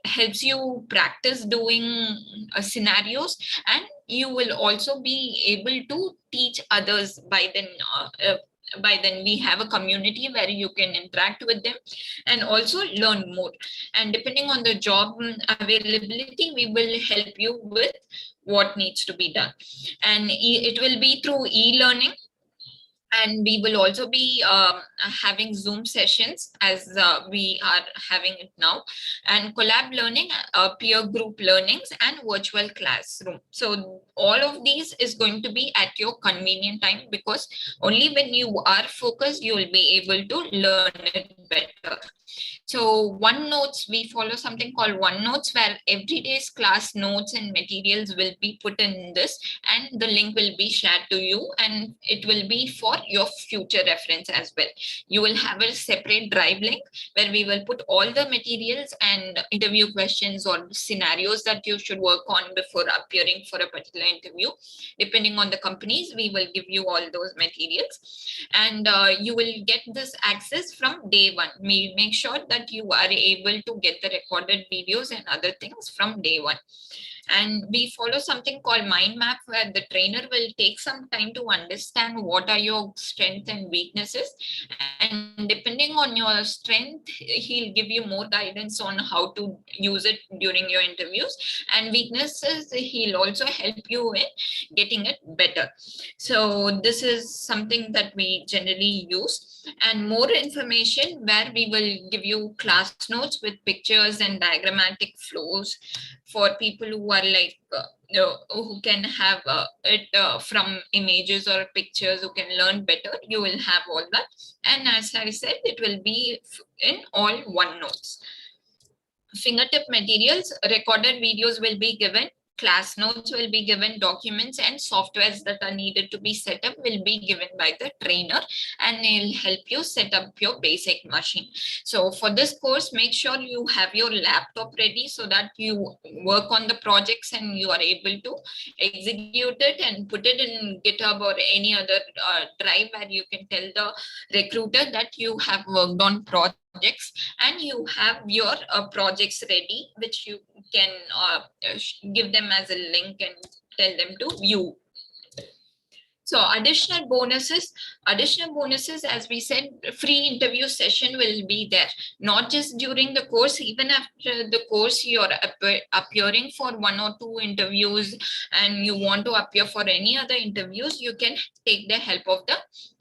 helps you practice doing scenarios, and you will also be able to teach others. By then we have a community where you can interact with them and also learn more. And depending on the job availability, we will help you with what needs to be done. And it will be through e-learning. And we will also be having Zoom sessions as we are having it now, and collab learning, peer group learnings, and virtual classroom. So all of these is going to be at your convenient time, because only when you are focused, you will be able to learn it better. So OneNotes, we follow something called OneNotes, where every day's class notes and materials will be put in this, and the link will be shared to you, and it will be for your future reference as well. You will have a separate drive link where we will put all the materials and interview questions or scenarios that you should work on before appearing for a particular interview. Depending on the companies, we will give you all those materials, and you will get this access from day one. We make sure that you are able to get the recorded videos and other things from day one. And we follow something called mind map, where the trainer will take some time to understand what are your strengths and weaknesses, and depending on your strength, he'll give you more guidance on how to use it during your interviews, and weaknesses, he'll also help you in getting it better. So this is something that we generally use. And more information, where we will give you class notes with pictures and diagrammatic flows for people who are like who can have it from images or pictures, who can learn better. You will have all that, and as I said, it will be in all OneNotes. Fingertip materials, recorded videos will be given, class notes will be given, documents and softwares that are needed to be set up will be given by the trainer, and they'll help you set up your basic machine. So for this course, make sure you have your laptop ready so that you work on the projects and you are able to execute it and put it in GitHub or any other drive where you can tell the recruiter that you have worked on projects and you have your projects ready, which you can give them as a link and tell them to view. So additional bonuses, as we said, free interview session will be there, not just during the course, even after the course you're appearing for 1 or 2 interviews and you want to appear for any other interviews, you can take the help of the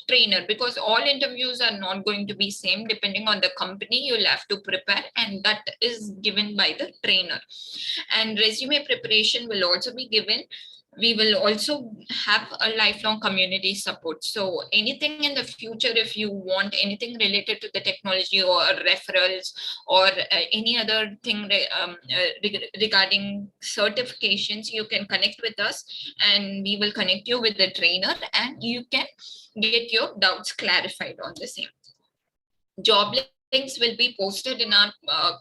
trainer, because all interviews are not going to be same. Depending on the company, you'll have to prepare, and that is given by the trainer. And resume preparation will also be given. We will also have a lifelong community support. So anything in the future, if you want anything related to the technology or referrals or any other thing regarding certifications, you can connect with us and we will connect you with the trainer and you can get your doubts clarified on the same. Job links will be posted in our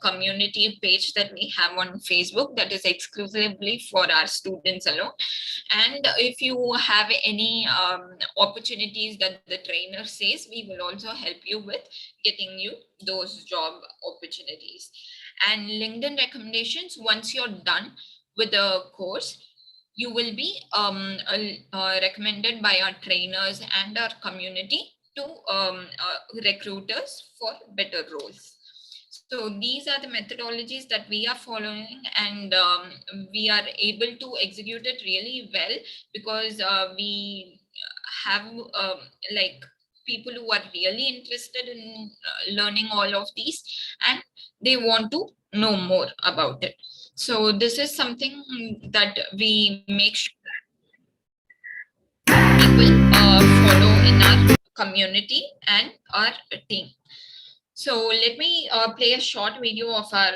community page that we have on Facebook that is exclusively for our students alone. And if you have any opportunities that the trainer says, we will also help you with getting you those job opportunities. And LinkedIn recommendations, once you're done with the course, you will be recommended by our trainers and our community to recruiters for better roles. So these are the methodologies that we are following, and we are able to execute it really well because we have like people who are really interested in learning all of these and they want to know more about it. So this is something that we make sure people follow in our community and our team. So let me play a short video of our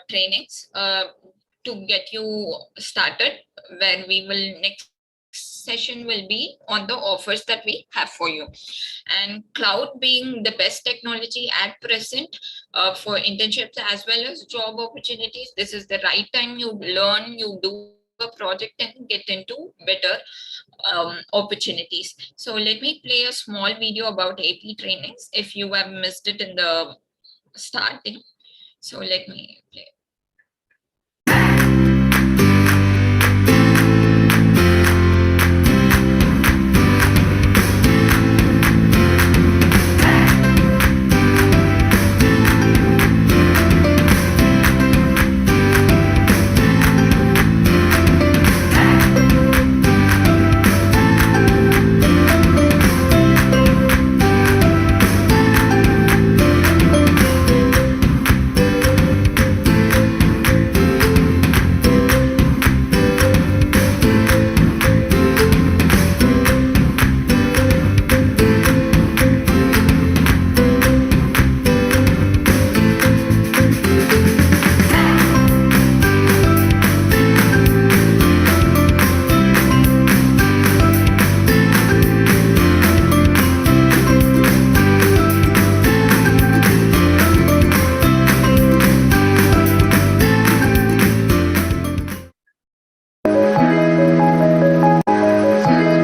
trainings to get you started, where we will next session will be on the offers that we have for you. And cloud being the best technology at present for internships as well as job opportunities, this is the right time you learn, you do a project and get into better opportunities. So let me play a small video about AP trainings if you have missed it in the starting. So let me play.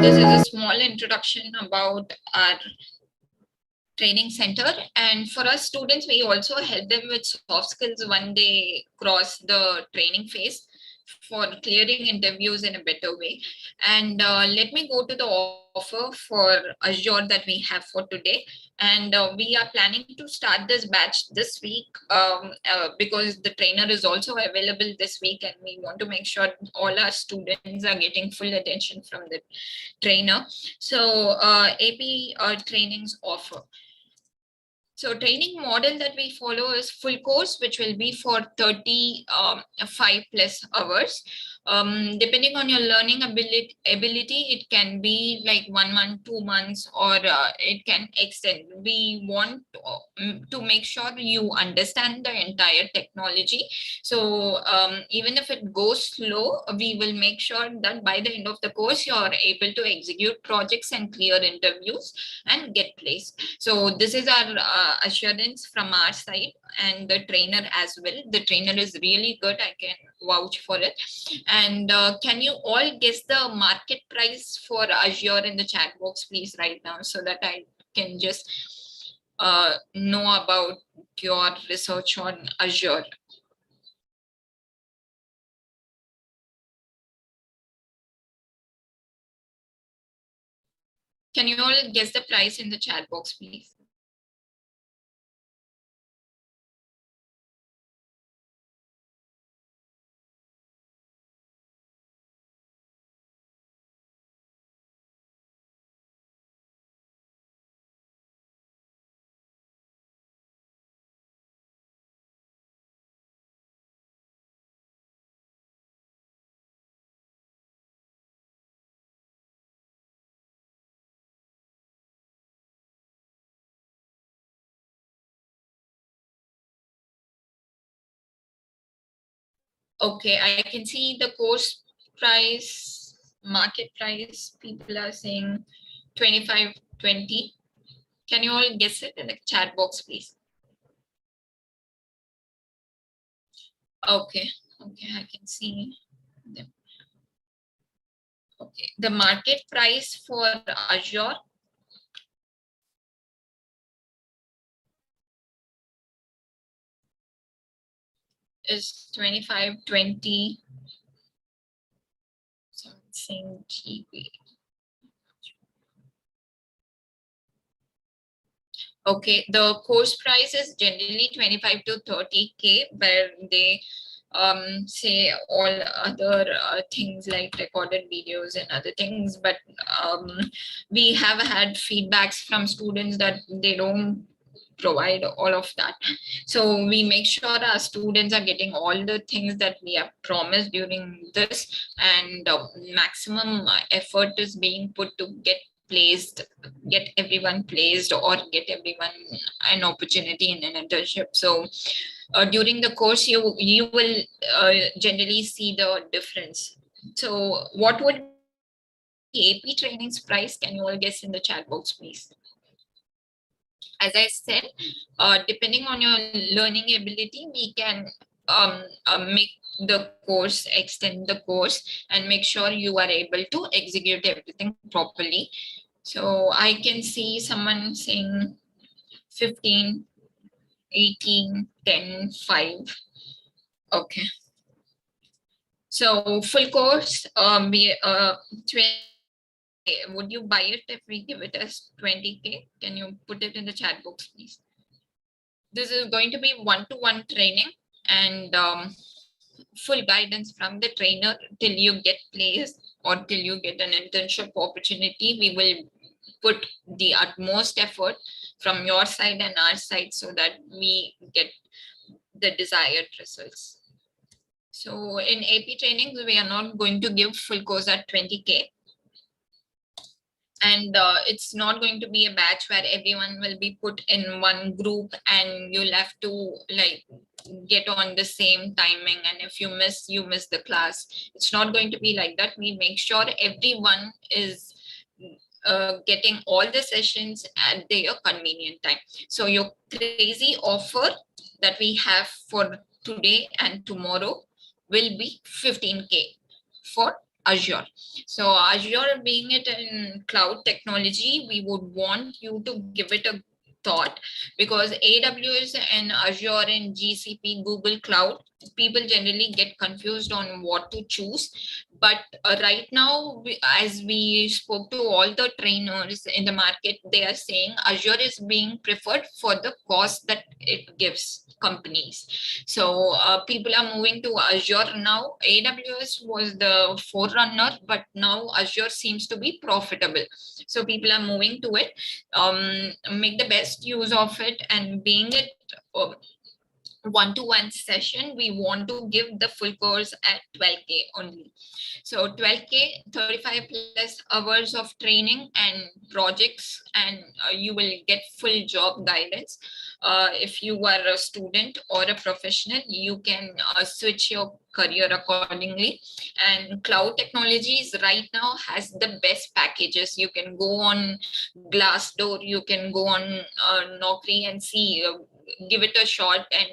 This is a small introduction about our training center, and for us students we also help them with soft skills when they cross the training phase for clearing interviews in a better way. And let me go to the offer for Azure that we have for today. And we are planning to start this batch this week because the trainer is also available this week and we want to make sure all our students are getting full attention from the trainer. So AP trainings offer. So training model that we follow is full course, which will be for 35 plus hours. Depending on your learning ability, it can be like 1 month, 2 months, or it can extend. We want to make sure you understand the entire technology. So even if it goes slow, we will make sure that by the end of the course, you are able to execute projects and clear interviews and get placed. So this is our assurance from our side, and the trainer as well. The trainer is really good. I can vouch for it. And can you all guess the market price for Azure in the chat box, please, right now, so that I can just know about your research on Azure. Can you all guess the price in the chat box, please? Okay, I can see the course price, market price. People are saying 25.20. Can you all guess it in the chat box, please? Okay, okay, I can see them. Okay, the market price for Azure is 25.20 something GB. Okay, the course price is generally 25 to 30K, where they say all other things like recorded videos and other things, but we have had feedbacks from students that they don't provide all of that. So we make sure our students are getting all the things that we have promised during this, and maximum effort is being put to get everyone placed or get everyone an opportunity in an internship. So during the course, you will generally see the difference. So what would AP training's price? Can you all guess in the chat box, please? As I said, depending on your learning ability, we can make the course, extend the course, and make sure you are able to execute everything properly. So I can see someone saying 15, 18, 10, 5. Okay. So full course, we 20. Would you buy it if we give it as 20K? Can you put it in the chat box, please? This is going to be one-to-one training and full guidance from the trainer till you get placed or till you get an internship opportunity. We will put the utmost effort from your side and our side so that we get the desired results. So in AP trainings, we are not going to give full course at 20K. And it's not going to be a batch where everyone will be put in one group and you'll have to like get on the same timing, and if you miss the class. It's not going to be like that. We make sure everyone is getting all the sessions at their convenient time. So your crazy offer that we have for today and tomorrow will be 15K for Azure. So Azure, being it in cloud technology, we would want you to give it a thought, because AWS and Azure and GCP, Google Cloud, people generally get confused on what to choose. But right now, as we spoke to all the trainers in the market, they are saying Azure is being preferred for the cost that it gives companies. So people are moving to Azure now. AWS was the forerunner, but now Azure seems to be profitable. So people are moving to it. Make the best use of it, and being it one-to-one session, we want to give the full course at 12K only. So 12K, 35 plus hours of training and projects, and you will get full job guidance. If you are a student or a professional, you can switch your career accordingly. And cloud technologies right now has the best packages. You can go on Glassdoor, you can go on Naukri and see, give it a shot, and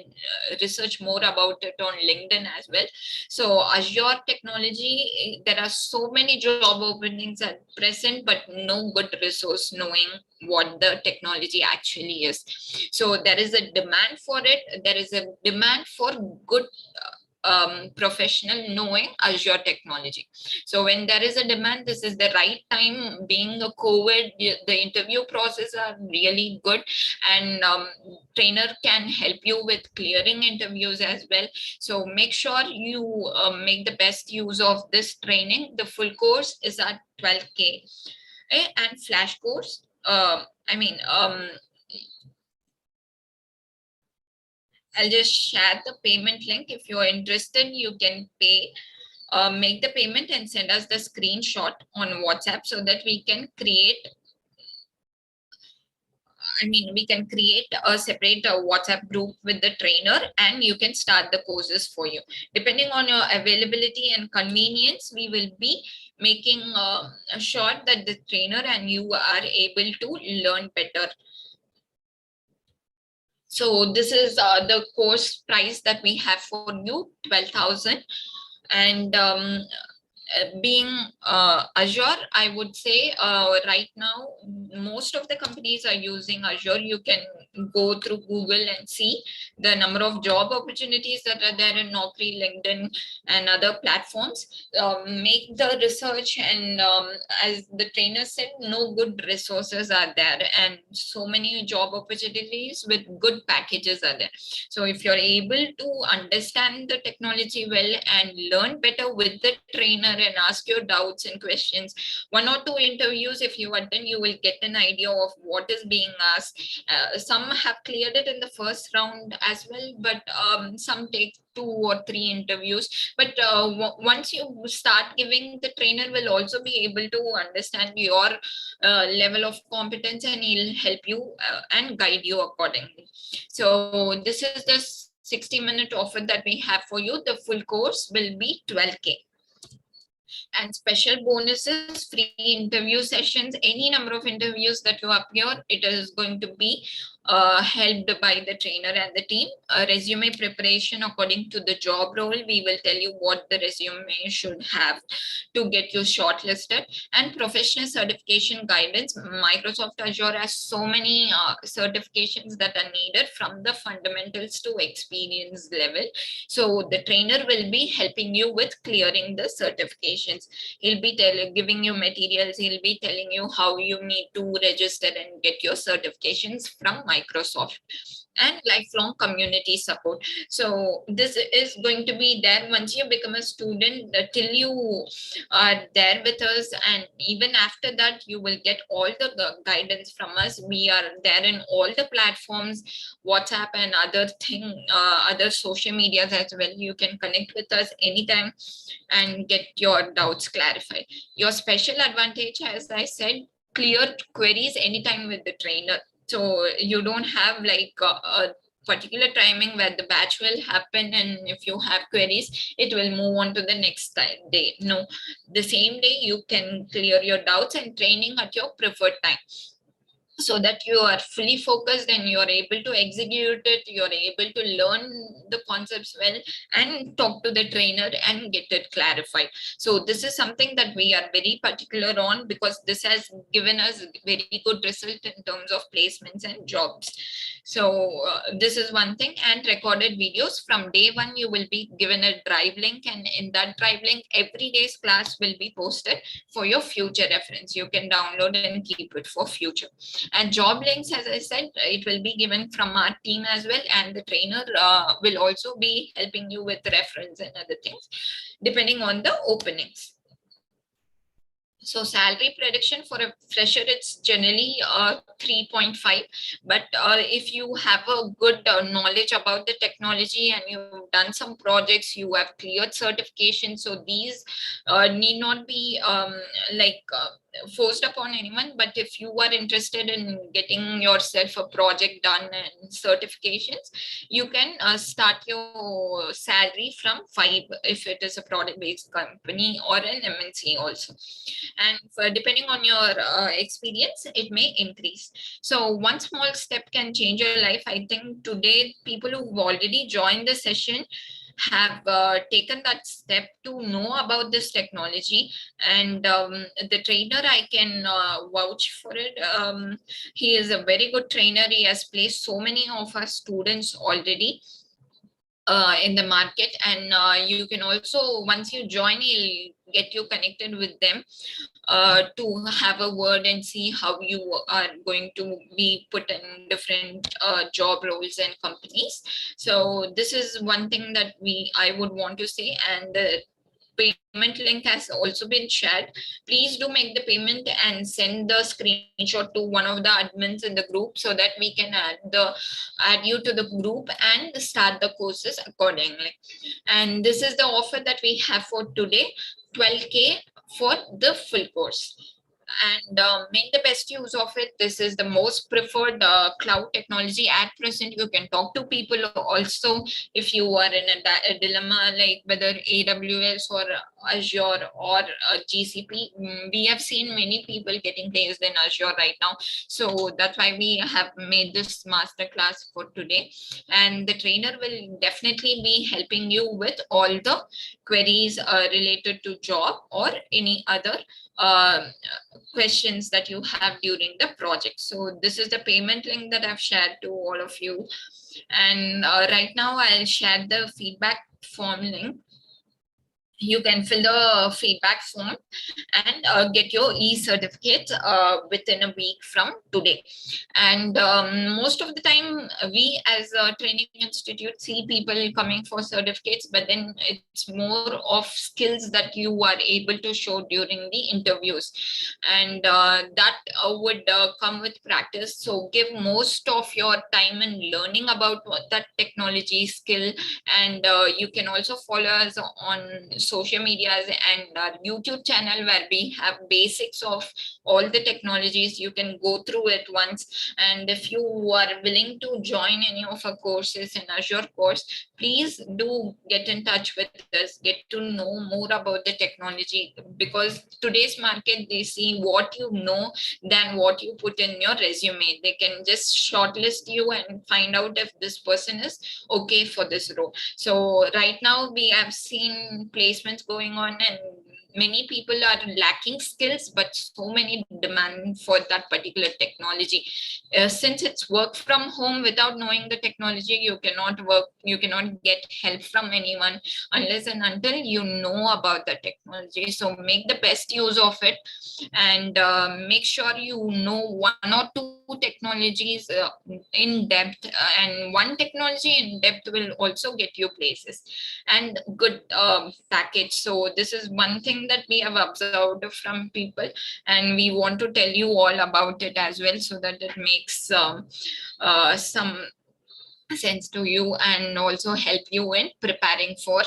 research more about it on LinkedIn as well. So Azure technology, there are so many job openings at present, but no good resource knowing what the technology actually is. So there is a demand for it. There is a demand for good professional knowing Azure technology. So when there is a demand, this is the right time. Being a COVID, the interview process are really good, and trainer can help you with clearing interviews as well. So make sure you make the best use of this training. The full course is at 12K, and flash course, I'll just share the payment link. If you're interested, you can pay, make the payment and send us the screenshot on WhatsApp so that we can create, we can create a separate WhatsApp group with the trainer, and you can start the courses for you. Depending on your availability and convenience, we will be making sure that the trainer and you are able to learn better. So this is the course price that we have for you, 12,000. And being Azure, I would say right now, most of the companies are using Azure. You can go through Google and see the number of job opportunities that are there in Naukri, LinkedIn, and other platforms. Make the research, and as the trainer said, no good resources are there, and so many job opportunities with good packages are there. So if you're able to understand the technology well and learn better with the trainer and ask your doubts and questions, 1 or 2 interviews if you attend, you will get an idea of what is being asked. Some have cleared it in the first round as well, but some take 2 or 3 interviews. But once you start giving, the trainer will also be able to understand your level of competence, and he'll help you and guide you accordingly. So this is the 60-minute offer that we have for you. The full course will be 12K. And special bonuses, free interview sessions, any number of interviews that you appear, it is going to be helped by the trainer and the team. Resume preparation according to the job role. We will tell you what the resume should have to get you shortlisted. And professional certification guidance. Microsoft Azure has so many certifications that are needed, from the fundamentals to experience level. So the trainer will be helping you with clearing the certifications. He'll be giving you materials. He'll be telling you how you need to register and get your certifications from Microsoft. And lifelong community support. So this is going to be there once you become a student, till you are there with us, and even after that you will get all the guidance from us. We are there in all the platforms, WhatsApp and other social medias as well. You can connect with us anytime and get your doubts clarified. Your special advantage, as I said, clear queries anytime with the trainer. So you don't have like a particular timing where the batch will happen, and if you have queries, it will move on to the next day. No, the same day you can clear your doubts and training at your preferred time, so that you are fully focused and you are able to execute it. You are able to learn the concepts well and talk to the trainer and get it clarified. So this is something that we are very particular on, because this has given us very good result in terms of placements and jobs. So this is one thing. And recorded videos. From day 1 you will be given a drive link, and in that drive link every day's class will be posted for your future reference. You can download and keep it for future. And job links, as I said, it will be given from our team as well, and the trainer will also be helping you with reference and other things depending on the openings. So salary prediction for a fresher, it's generally 3.5. But if you have a good knowledge about the technology and you've done some projects, you have cleared certification, so these need not be forced upon anyone. But if you are interested in getting yourself a project done and certifications, you can start your salary from 5 if it is a product-based company or an MNC also. And depending on your experience, it may increase. So one small step can change your life. I think today people who've already joined the session have taken that step to know about this technology. And the trainer, I can vouch for it. He is a very good trainer. He has placed so many of our students already in the market. And you can also, once you join, he'll get you connected with them to have a word and see how you are going to be put in different job roles and companies. So this is one thing that I would want to say. And the payment link has also been shared. Please do make the payment and send the screenshot to one of the admins in the group, so that we can add you to the group and start the courses accordingly. And this is the offer that we have for today, 12K for the full course. and make the best use of it. This is the most preferred cloud technology at present. You can talk to people also if you are in a dilemma, like whether AWS or Azure or GCP. We have seen many people getting placed in Azure right now, so that's why we have made this master class for today. And the trainer will definitely be helping you with all the queries related to job or any other questions that you have during the project. So this is the payment link that I've shared to all of you. And right now I'll share the feedback form link. You can fill the feedback form and get your e-certificate within a week from today. And most of the time, we as a training institute see people coming for certificates, but then it's more of skills that you are able to show during the interviews, and that would come with practice. So give most of your time in learning about what that technology skill, and you can also follow us on social medias and our YouTube channel, where we have basics of all the technologies. You can go through it once, and if you are willing to join any of our courses in Azure course, please do get in touch with us, get to know more about the technology, because today's market, they see what you know than what you put in your resume. They can just shortlist you and find out if this person is okay for this role. So right now we have seen placements going on, and many people are lacking skills, but so many demand for that particular technology. Since it's work from home, without knowing the technology, you cannot work, you cannot get help from anyone unless and until you know about the technology. So make the best use of it, and make sure you know one or two technologies in depth, and one technology in depth will also get you places and good package. So this is one thing that we have observed from people, and we want to tell you all about it as well, so that it makes some sense to you and also help you in preparing for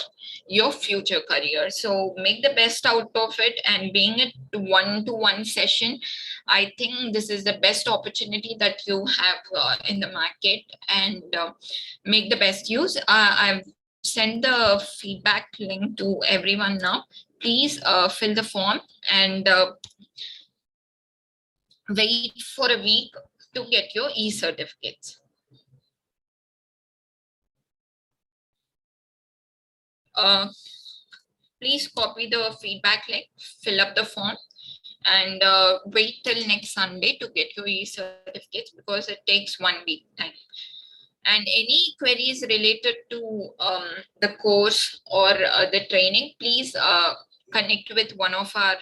your future career. So make the best out of it, and being a one-to-one session, I think this is the best opportunity that you have in the market, and make the best use. I've sent the feedback link to everyone now. Please fill the form and wait for a week to get your e-certificates. Please copy the feedback link, fill up the form, and wait till next Sunday to get your e-certificates, because it takes 1 week time. And any queries related to the course or the training, please connect with one of our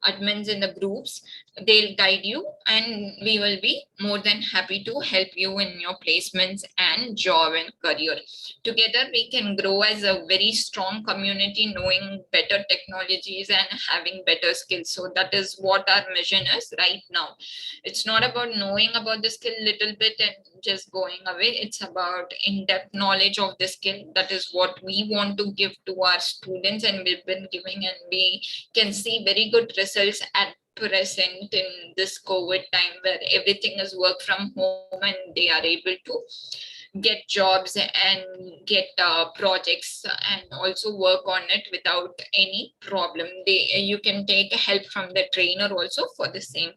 admins in the groups. They'll guide you, and we will be more than happy to help you in your placements and job and career. Together we can grow as a very strong community, knowing better technologies and having better skills. So that is what our mission is right now. It's not about knowing about the skill little bit and just going away. It's about in-depth knowledge of the skill. That is what we want to give to our students, and we've been giving, and we can see very good results at present in this COVID time, where everything is work from home and they are able to get jobs and get projects and also work on it without any problem. You can take help from the trainer also for the same,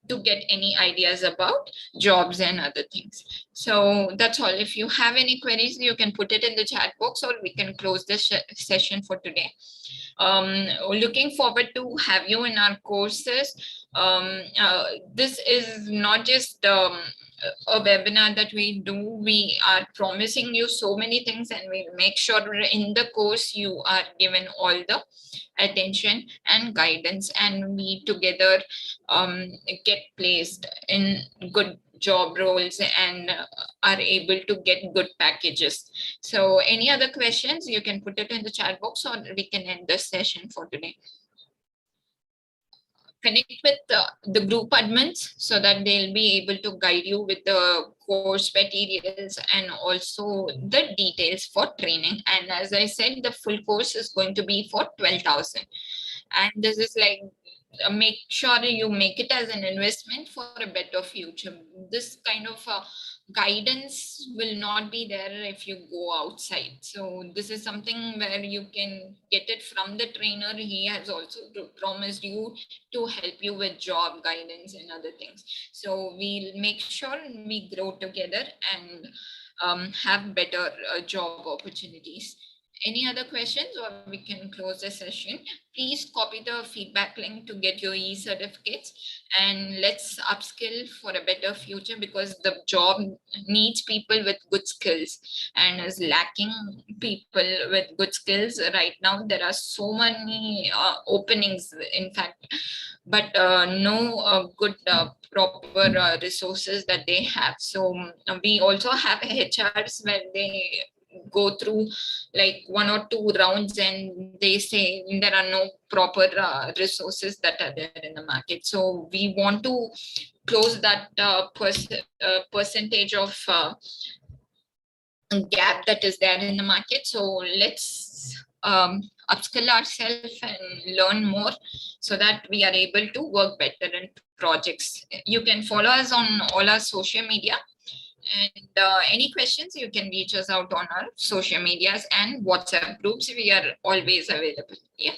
to get any ideas about jobs and other things. So that's all. If you have any queries, you can put it in the chat box, or we can close this session for today. Looking forward to have you in our courses. This is not just a webinar that we do. We are promising you so many things, and we'll make sure in the course you are given all the attention and guidance, and we together get placed in good job roles and are able to get good packages. So any other questions, you can put it in the chat box, or we can end this session for today. Connect with the group admins so that they'll be able to guide you with the course materials and also the details for training. And as I said, the full course is going to be for 12,000. And this is like make sure you make it as an investment for a better future. This kind of guidance will not be there if you go outside. So this is something where you can get it from the trainer. He has also promised you to help you with job guidance and other things. So we'll make sure we grow together and have better job opportunities. Any other questions, or we can close the session? Please copy the feedback link to get your e-certificates, and let's upskill for a better future, because the job needs people with good skills and is lacking people with good skills right now. There are so many openings, in fact, but no good proper resources that they have. So we also have HRs where they go through like 1 or 2 rounds and they say there are no proper resources that are there in the market. So we want to close that percentage of gap that is there in the market. So let's upskill ourselves and learn more so that we are able to work better in projects. You can follow us on all our social media. And any questions, you can reach us out on our social medias and WhatsApp groups. We are always available. Yeah.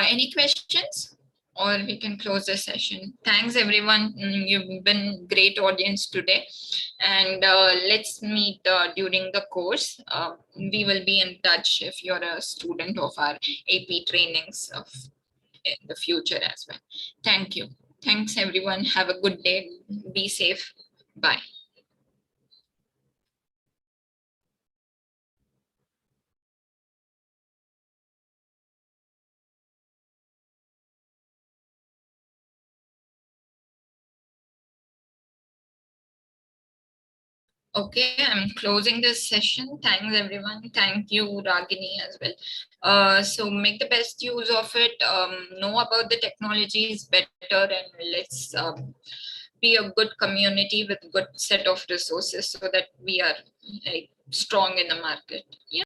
Any questions? Or we can close the session. Thanks, everyone. You've been great audience today. And let's meet during the course. We will be in touch if you're a student of our AP trainings in the future as well. Thank you. Thanks, everyone. Have a good day. Be safe. Bye. Okay, I'm closing this session. Thanks, everyone. Thank you, Ragini, as well. So make the best use of it. Know about the technologies better, and let's be a good community with good set of resources so that we are like strong in the market. Yeah.